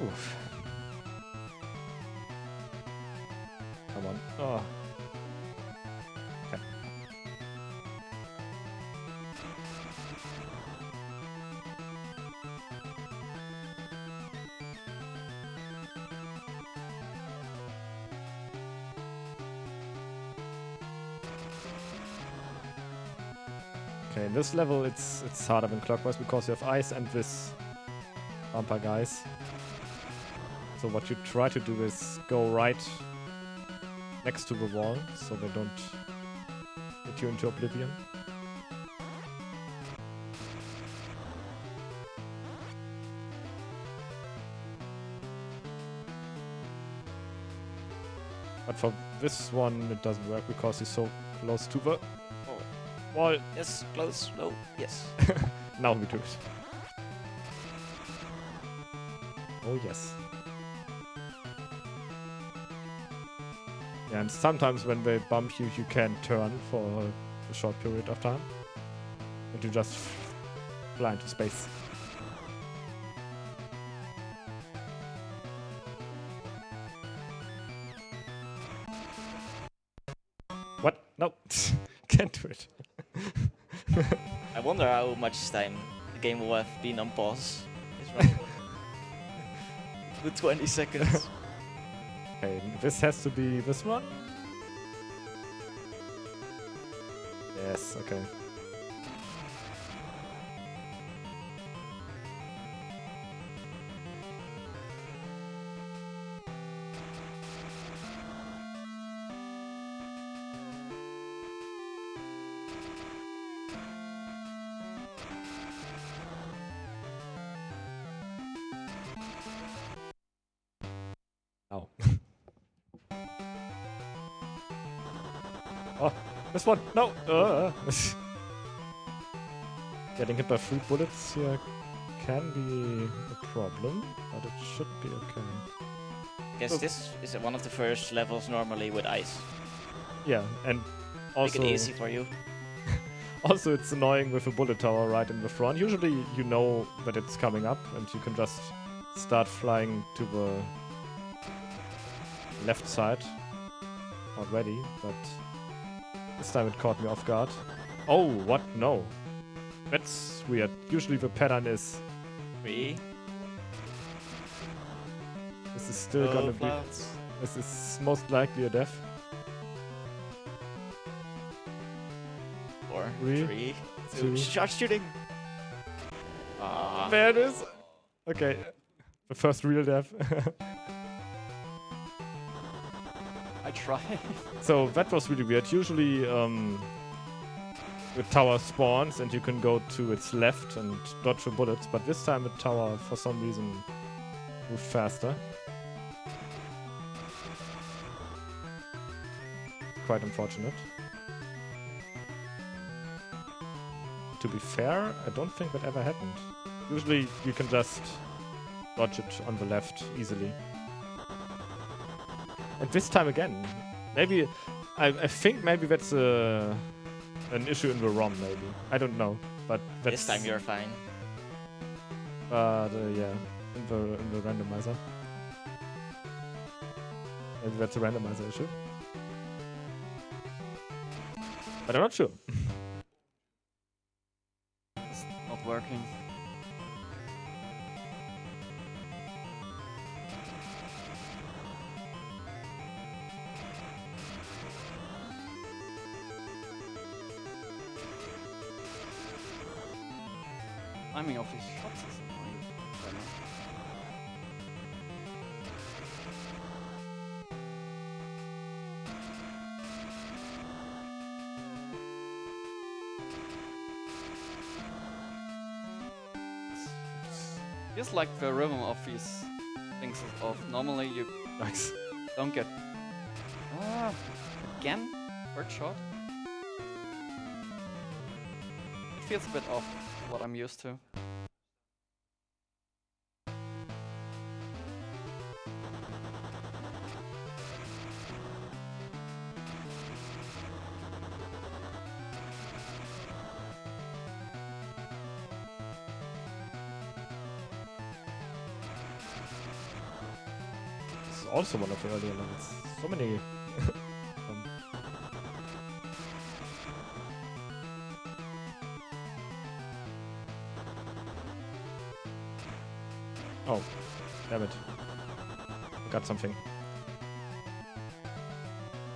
Oof. Come on. Oh. Okay. Okay, in this level it's harder than clockwise because you have ice and this bumper guys. So what you try to do is go right next to the wall so they don't get you into oblivion. But for this one it doesn't work because he's so close to the wall. Yes, close, low, yes. Now we do it. Oh yes. Yeah, and sometimes when they bump you, you can turn for a short period of time. And you just fly into space. What? No. Can't do it. I wonder how much time the game will have been on pause. It's running. With 20 seconds. Okay, this has to be this one? Yes, okay. Oh. Oh, this one! No! Getting hit by 3 bullets here can be a problem, but it should be okay. Guess this is one of the first levels normally with ice. Yeah, and also... Make it easy for you. Also, it's annoying with a bullet tower right in the front. Usually you know that it's coming up and you can just start flying to the left side already, but this time it caught me off guard. Oh, what? No. That's weird. Usually the pattern is 3. this is still gonna be. This is most likely a death. 4, Three, 3, 2, two. start shooting. Ah, There it is. Okay, the first real death. I tried. So that was really weird. Usually, the tower spawns and you can go to its left and dodge the bullets, but this time the tower, for some reason, moved faster. Quite unfortunate. To be fair, I don't think that ever happened. Usually you can just dodge it on the left easily. And this time again. Maybe, I think maybe that's an issue in the ROM, maybe. I don't know, but that's... this time you're fine. But yeah, in the randomizer. Maybe that's a randomizer issue. But I'm not sure. It's not working. Timing of his shots is annoying. I know. Just like the rhythm of these things is off. Normally you Nice. don't get... again? Third shot? It feels a bit off what I'm used to. This is also one of the earlier levels. So many... Oh, damn it. Got something.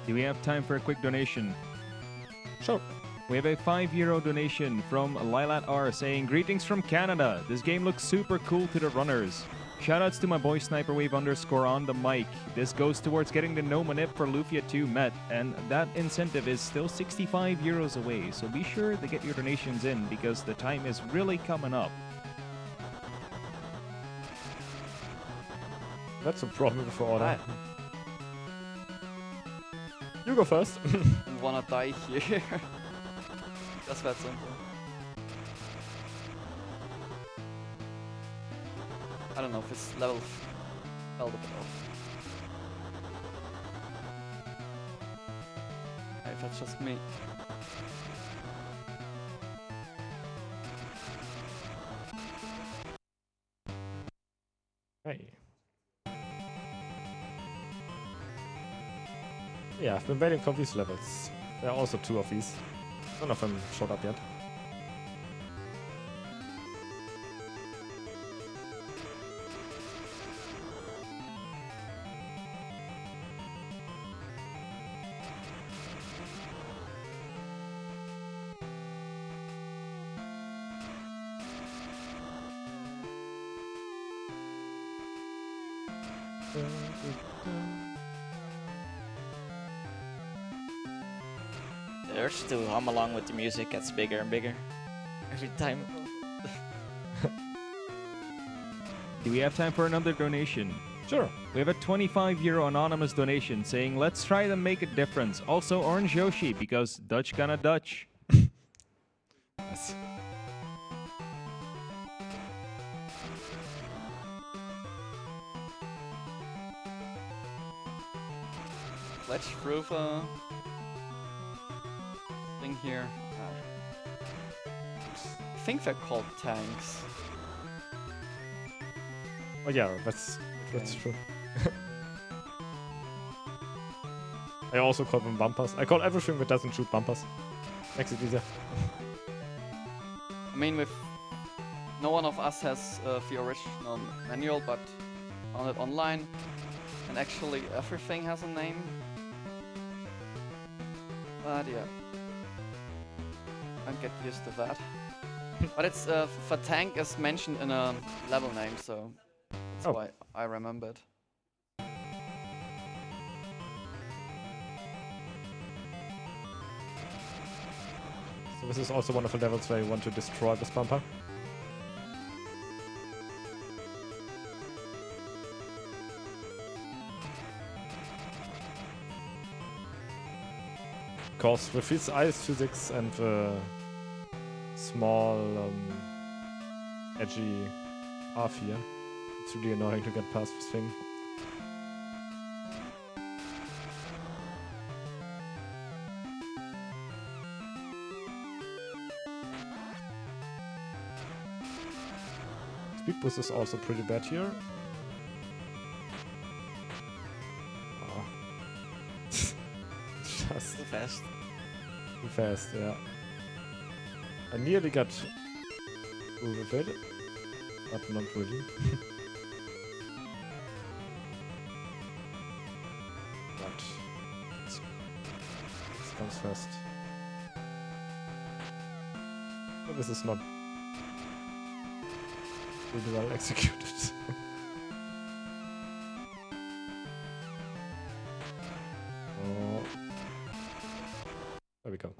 Do we have time for a quick donation? Sure. We have a €5 donation from Lilat R saying, "Greetings from Canada. This game looks super cool to the runners. Shoutouts to my boy Sniperwave _ on the mic. This goes towards getting the no manip for Lufia 2 met, and that incentive is still €65 away, so be sure to get your donations in because the time is really coming up." That's a problem for order. Right. You go first. I wanna die here. Just that simple. I don't know if this level felt a bit off. If that's just me. Hey. Yeah, I've been waiting for these levels. There are also 2 of these. None of them showed up yet. The urge to hum along with the music gets bigger and bigger every time. Do we have time for another donation? Sure. We have a €25 anonymous donation saying, "Let's try to make a difference. Also Orange Yoshi because Dutch gonna Dutch." Yes. Let's prove a thing here. I think they're called tanks. Oh yeah, that's true. I also call them bumpers. I call everything that doesn't shoot bumpers. Makes it easier. I mean, no one of us has the original manual, but found it online, and actually everything has a name. But yeah, can't get used to that. But it's for tank is mentioned in a level name, so that's why I remembered. So this is also one of the levels where you want to destroy this bumper. Because with this ice physics and the small edgy half here, it's really annoying to get past this thing. Speed boost is also pretty bad here. Oh. Just Too fast. too fast, yeah. I nearly got through with it, but not really. But this comes first. But this is not really well executed. Oh. There we go.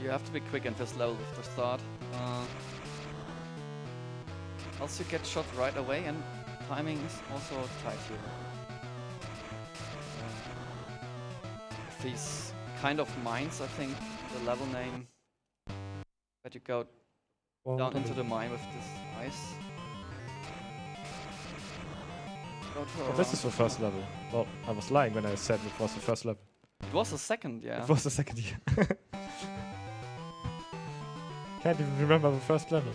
You have to be quick in this level with the start. Else you get shot right away, and timing is also tight here. These kind of mines, I think the level name, that you go down into the mine with this ice. Oh, this is the first level. Well, I was lying when I said it was the first level. It was the second, yeah. It was the second year. Can't even remember the first level.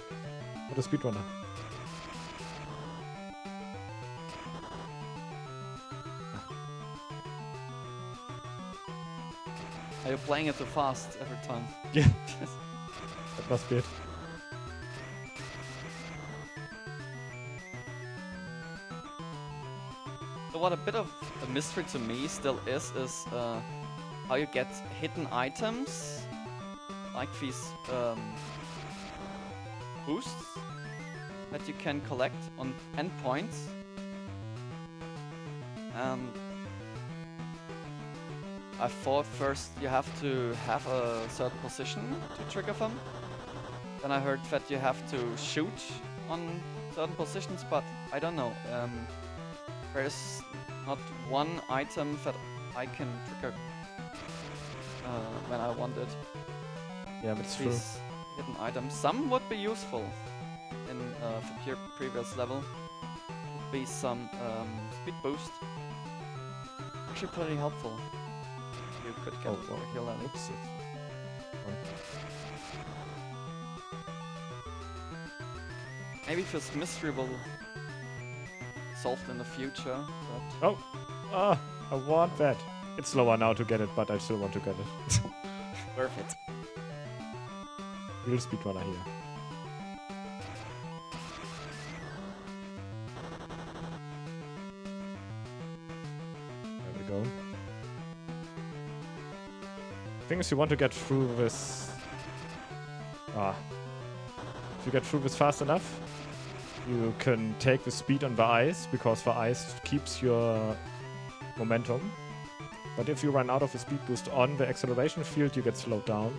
What a speedrunner. Are you playing it too fast every time? Yeah. That must be it. So what a bit of a mystery to me still is how you get hidden items, like these boosts that you can collect on endpoints. I thought first you have to have a certain position to trigger them. Then I heard that you have to shoot on certain positions, but I don't know. There's not one item that I can trigger when I want it. Yeah, that's true. These hidden items. Some would be useful in the previous level. Would be some speed boost. Actually pretty helpful. You could get regularly. Oops. Maybe this mystery will solved in the future, but I want that. It's slower now to get it, but I still want to get it. Worth it. Real speedrunner here. There we go. Thing is, you want to get through this. If you get through this fast enough, you can take the speed on the ice, because the ice keeps your momentum. But if you run out of the speed boost on the acceleration field, you get slowed down.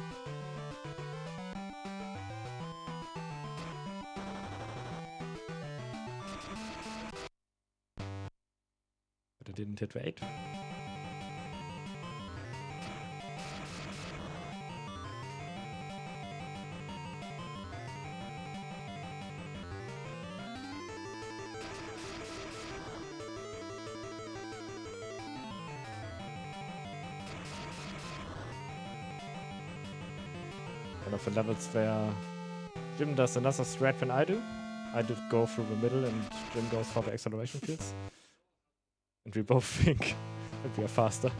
But I didn't hit the 8. One of the levels where Jim does another strat than I do. I did go through the middle and Jim goes for the acceleration fields. And we both think that we are faster.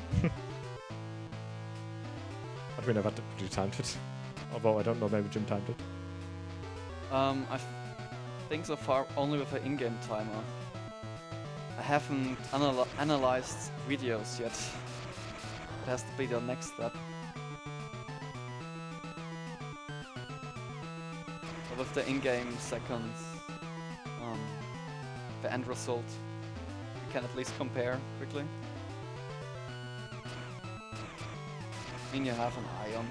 But we never really timed it. Although I don't know, maybe Jim timed it. I think so far only with an in-game timer. I haven't analyzed videos yet. It has to be the next step. But with the in-game seconds, the end result, you can at least compare quickly. I mean, you have an eye on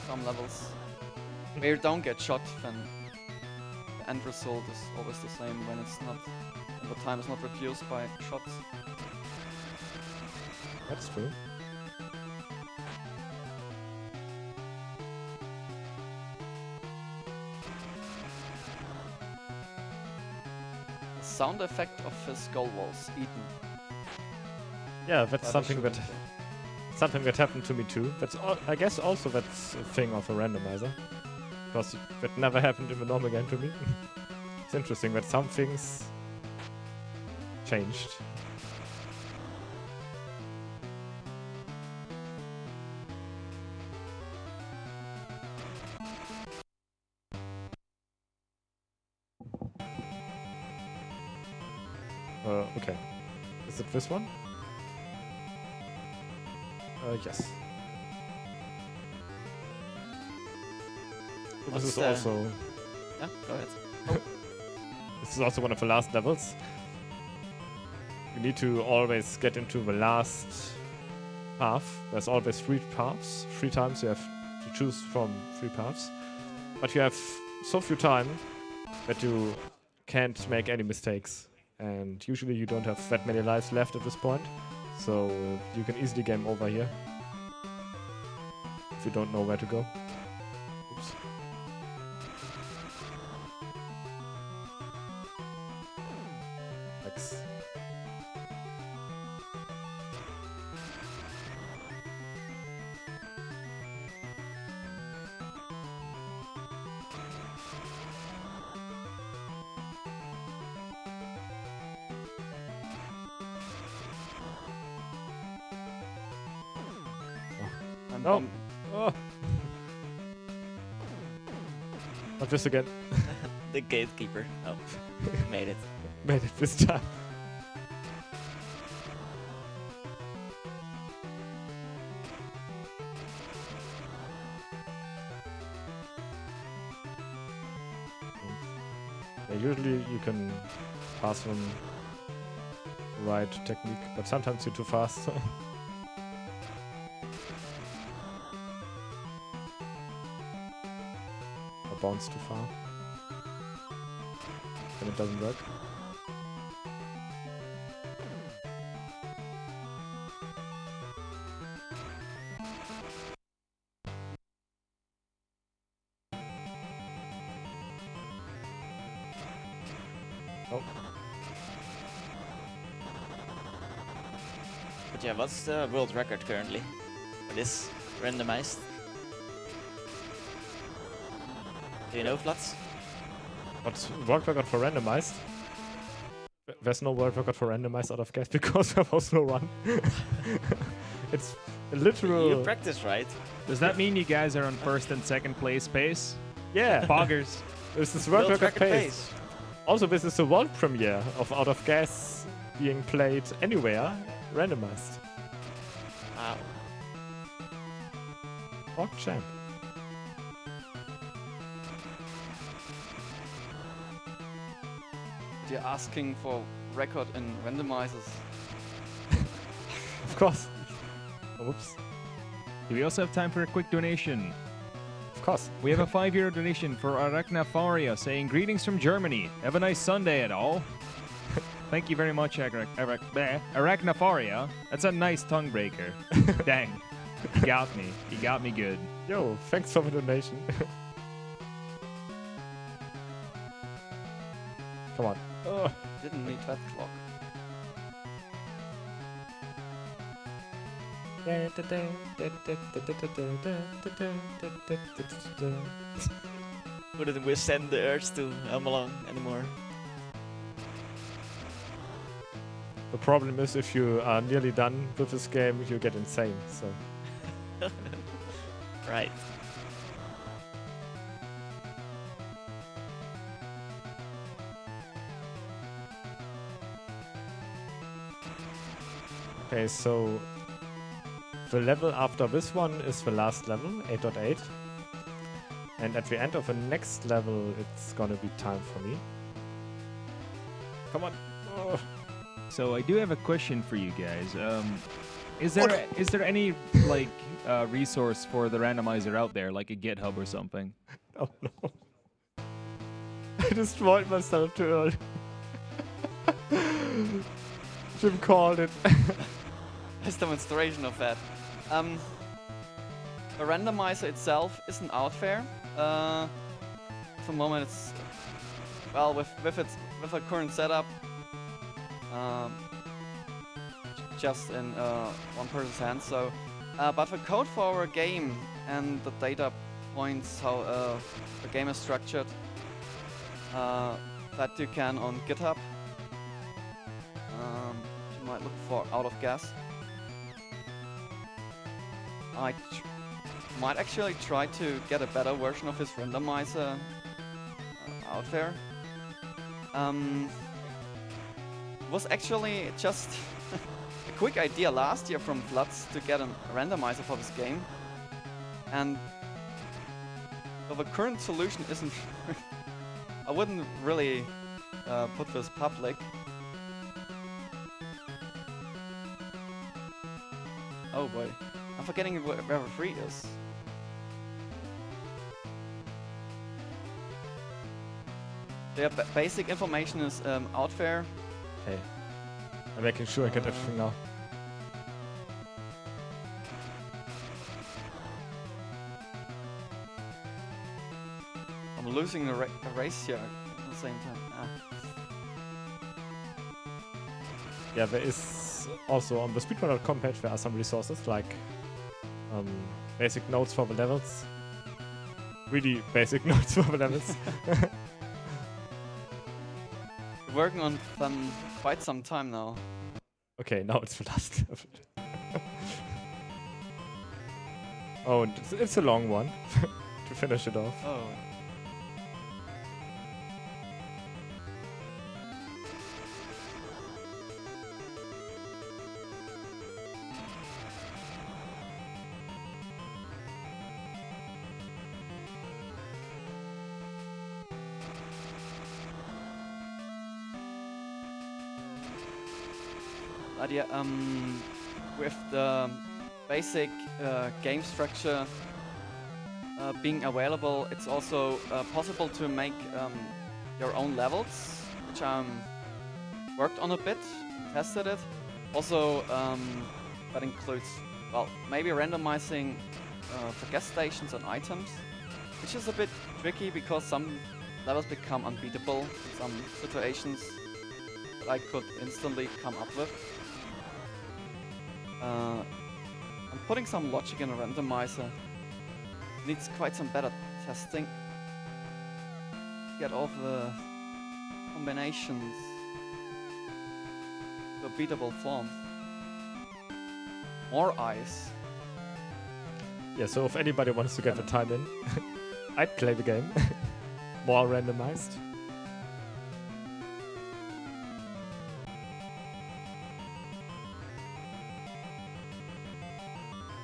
some levels. Where you don't get shot, then the end result is always the same when it's not, when the time is not reduced by shots. That's true. The sound effect of his goal was eaten. Yeah, that's by the something shooting that thing. something that happened to me too. That's I guess also that's a thing of a randomizer. Because that never happened in the normal game to me. It's interesting that some things changed. Okay. Is it this one? Yes. This What's is the- also Yeah, go ahead. this is also one of the last levels. You need to always get into the last path. There's always 3 paths. 3 times you have to choose from 3 paths. But you have so few time that you can't make any mistakes. And usually you don't have that many lives left at this point. So you can easily game over here. If you don't know where to go. Oops. X. I'm No. Oh. Not this again. The gatekeeper. Oh, made it. Made it this time. Yeah, usually you can pass them right technique, but sometimes you're too fast. Or bounce too far. Then it doesn't work. Oh, But yeah, what's the world record currently for this randomized? Do you know, Flats? what's world record for randomized? There's no world record for randomized out of gas because there was no run. It's a literal. You practice, right? Does that mean you guys are on first and second place pace? Yeah, Poggers. this is world record pace. Also, this is the world premiere of Out of Gas being played anywhere, randomized. Wow. Rock champ. You're asking for record in randomizers. Of course. Oh, whoops. Do we also have time for a quick donation? Of course. We have a €5 donation for Arachnafaria saying, greetings from Germany. Have a nice Sunday at all. Thank you very much, Arachnafaria. That's a nice tongue breaker. Dang. He got me. He got me good. Yo, thanks for the donation. Come on. Oh. Didn't need that clock. Wouldn't withstand the urge to hum along anymore. The problem is if you are nearly done with this game, you get insane. So Right. okay, so the level after this one is the last level, 8.8. And at the end of the next level, it's gonna be time for me. Come on. Oh. So I do have a question for you guys. Is there any like resource for the randomizer out there, like a GitHub or something? Oh no. I destroyed myself too early. Jim called it. Nice demonstration of that. The randomizer itself isn't out there. For the moment, it's well with a current setup, just in one person's hands. So, but the code for our game and the data points how the game is structured, that you can on GitHub. You might look for Out of Gas. I might actually try to get a better version of his randomizer out there. Was actually just a quick idea last year from Floods to get a randomizer for this game, and well, the current solution isn't. I wouldn't really put this public. Oh boy. I'm forgetting where the free is. The basic information is out there. Okay. I'm making sure I get everything now. I'm losing a race here at the same time. Yeah, there is also on the speedrunner.com page there are some resources like basic notes for the levels. Really basic notes for the levels. Working on them quite some time now. Okay, now it's the last level. Oh, and it's a long one to finish it off. Oh. Idea, with the basic game structure being available, it's also possible to make your own levels, which I worked on a bit, tested it. Also, that includes, well, maybe randomizing for gas stations and items, which is a bit tricky because some levels become unbeatable in some situations that I could instantly come up with. I'm putting some logic in a randomizer. Needs quite some better testing. Get all the combinations to a beatable form. More ice. Yeah, so if anybody wants to get the time in, I'd play the game. More randomized.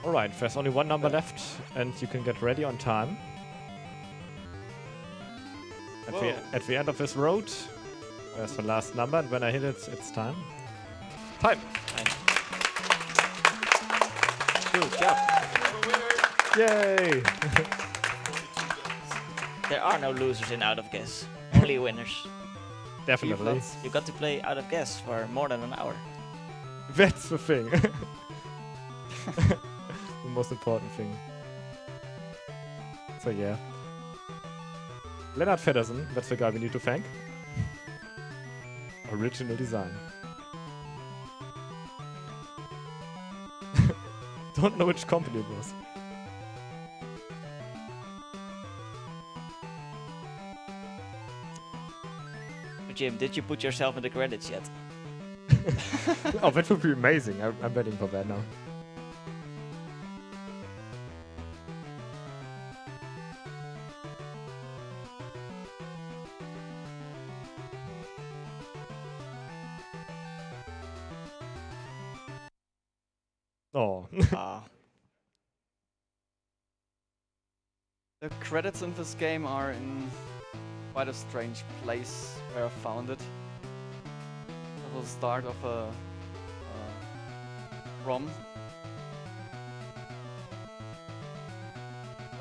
Alright, there's only one number left and you can get ready on time. At the end of this road, there's the last number, and when I hit it, it's time. Time! Good job. Yay! There are no losers in Out of Gas, only winners. Definitely. You got to play Out of Gas for more than an hour. That's the thing. The most important thing. So yeah. Lennart Feddersen, that's the guy we need to thank. Original design. Don't know which company it was. Jim, did you put yourself in the credits yet? Oh, that would be amazing. I'm betting for that now. Oh. Ah. The credits in this game are in quite a strange place where I found it. At the start of a ROM.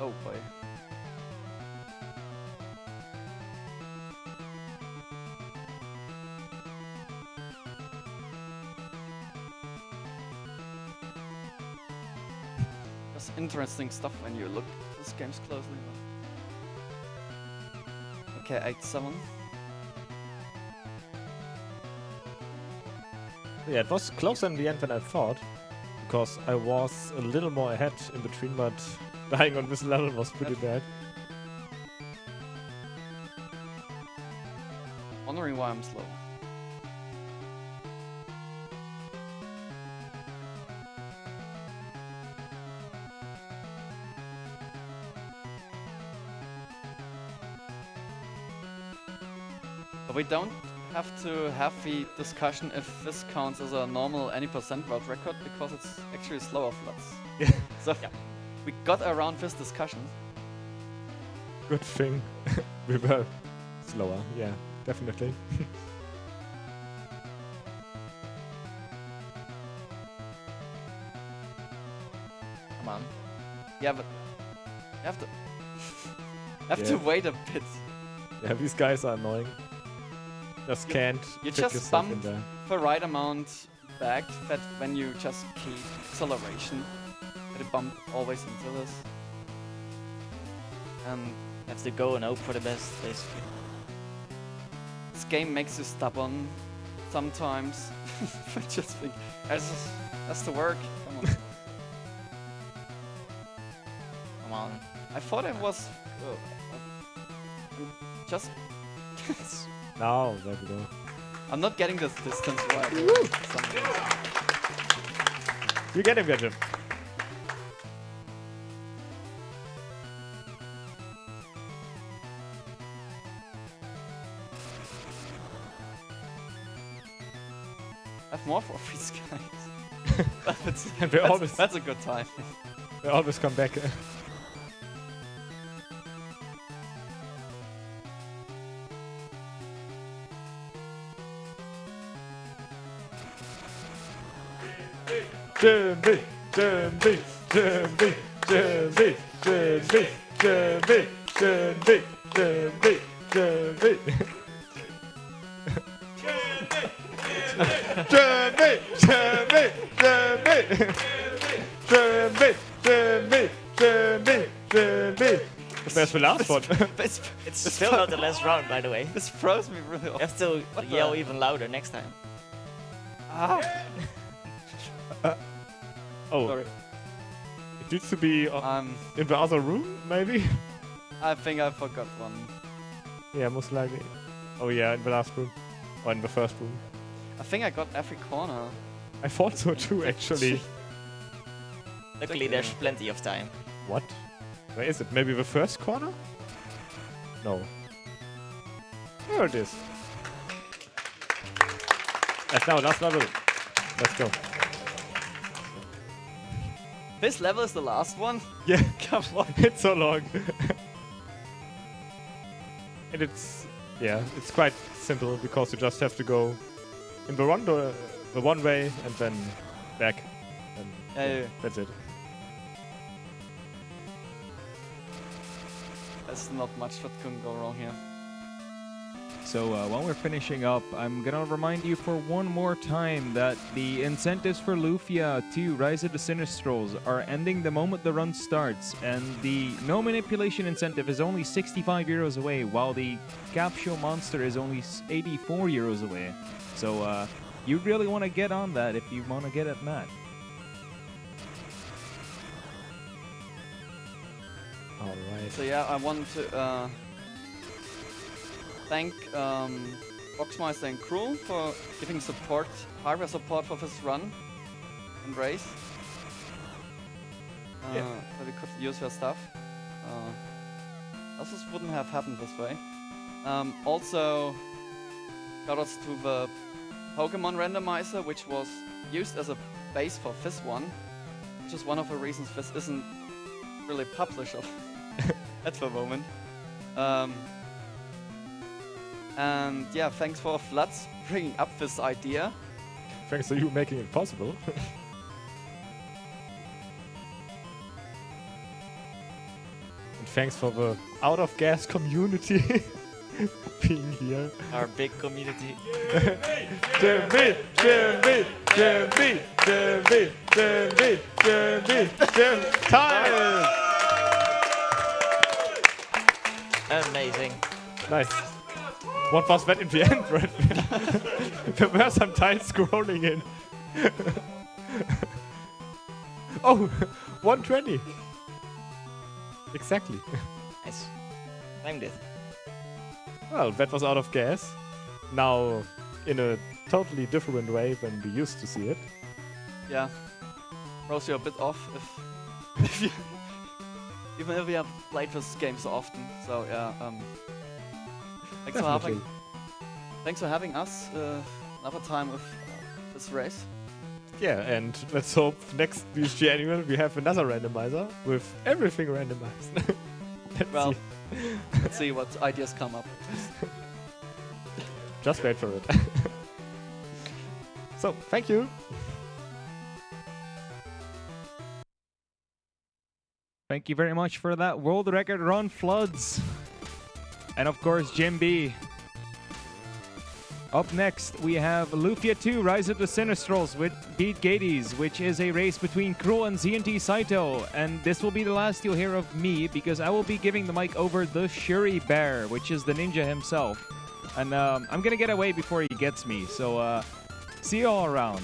Oh boy. That's interesting stuff when you look at these games closely. Okay, 8-7. Yeah, it was closer in the end than I thought, because I was a little more ahead in between, but dying on this level was pretty bad. Wondering why I'm slow. But we don't have to have the discussion if this counts as a normal any % world record, because it's actually slower floods. Yeah. So we got around this discussion. Good thing we were slower, yeah, definitely. Come on. Yeah, but you have to Yeah. wait a bit. Yeah, these guys are annoying. Just can't You fit just yourself in bump there. the right amount back that when you just keep acceleration, that it bump always into this. And You have to go and hope for the best, basically. this game makes you stubborn sometimes. I just think that's the work. Come on. Come on. I thought it was just. Now, there we go. I'm not getting this distance right. You get him, Jim. I have more for these guys. And they always, That's a good time. they always come back. Jimmy, Jimmy, Jimmy, Jimmy, Jimmy, Jimmy, Jimmy, Jimmy, Jimmy. Jimmy, Jimmy, Jimmy, Jimmy, Jimmy, Jimmy, Jimmy. That's the last one. It's It's still not the last round, by the way. This throws me really You off. have to What yell the- even louder next time. Ah, Oh, sorry. it needs to be in the other room, maybe? I think I forgot one. Yeah, most likely. Oh yeah, in the last room. Or in the first room. I think I got every corner. I thought so too, actually. Luckily, there's plenty of time. What? Where is it? Maybe the first corner? No. There it is. That's now last level. Let's go. This level is the last one? Yeah, Come on. it's so long. And it's, yeah, it's quite simple because you just have to go in the one way and then back. And Yeah. that's it. There's not much that can go wrong here. So while we're finishing up, I'm gonna remind you for one more time that the incentives for Lufia 2 Rise of the Sinistrals are ending the moment the run starts, and the no manipulation incentive is only 65 euros away, while the Capsule Monster is only 84 euros away. So you really want to get on that if you want to get at Matt. Alright. So yeah, I want to thank Boxmeister and Cruel for giving support, hardware support for this run and race. Yeah. So we could use their stuff. Else this wouldn't have happened this way. Also, shoutouts to the Pokemon randomizer, which was used as a base for this one, which is one of the reasons this isn't really published at the moment. And yeah, thanks for Floods bringing up this idea. Thanks to you making it possible. And thanks for the Out of Gas community being here. Our big community. Jimmy, Jimmy, Jimmy, Jimmy, Jimmy, Jimmy, Jimmy, time! Amazing. Nice. What was that in the end, Red? There were some tiles scrolling in. Oh, 120. Exactly. Nice. Timed it. Well, that was Out of Gas. Now, in a totally different way than we used to see it. Yeah, throws you a bit off if you, even if we have played this game so often. So yeah, Definitely. thanks for having us another time with this race. Yeah, and let's hope next BSG annual we have another randomizer with everything randomized. Well, let's see what ideas come up. Just wait for it. So, thank you. Thank you very much for that world record run, Floods. And of course, Jim B. Up next, we have Lufia 2 Rise of the Sinistrals with Beat Gades, which is a race between Cruel and ZNT Saito. And this will be the last you'll hear of me, because I will be giving the mic over the Shuri Bear, which is the ninja himself. And I'm gonna get away before he gets me, so see you all around.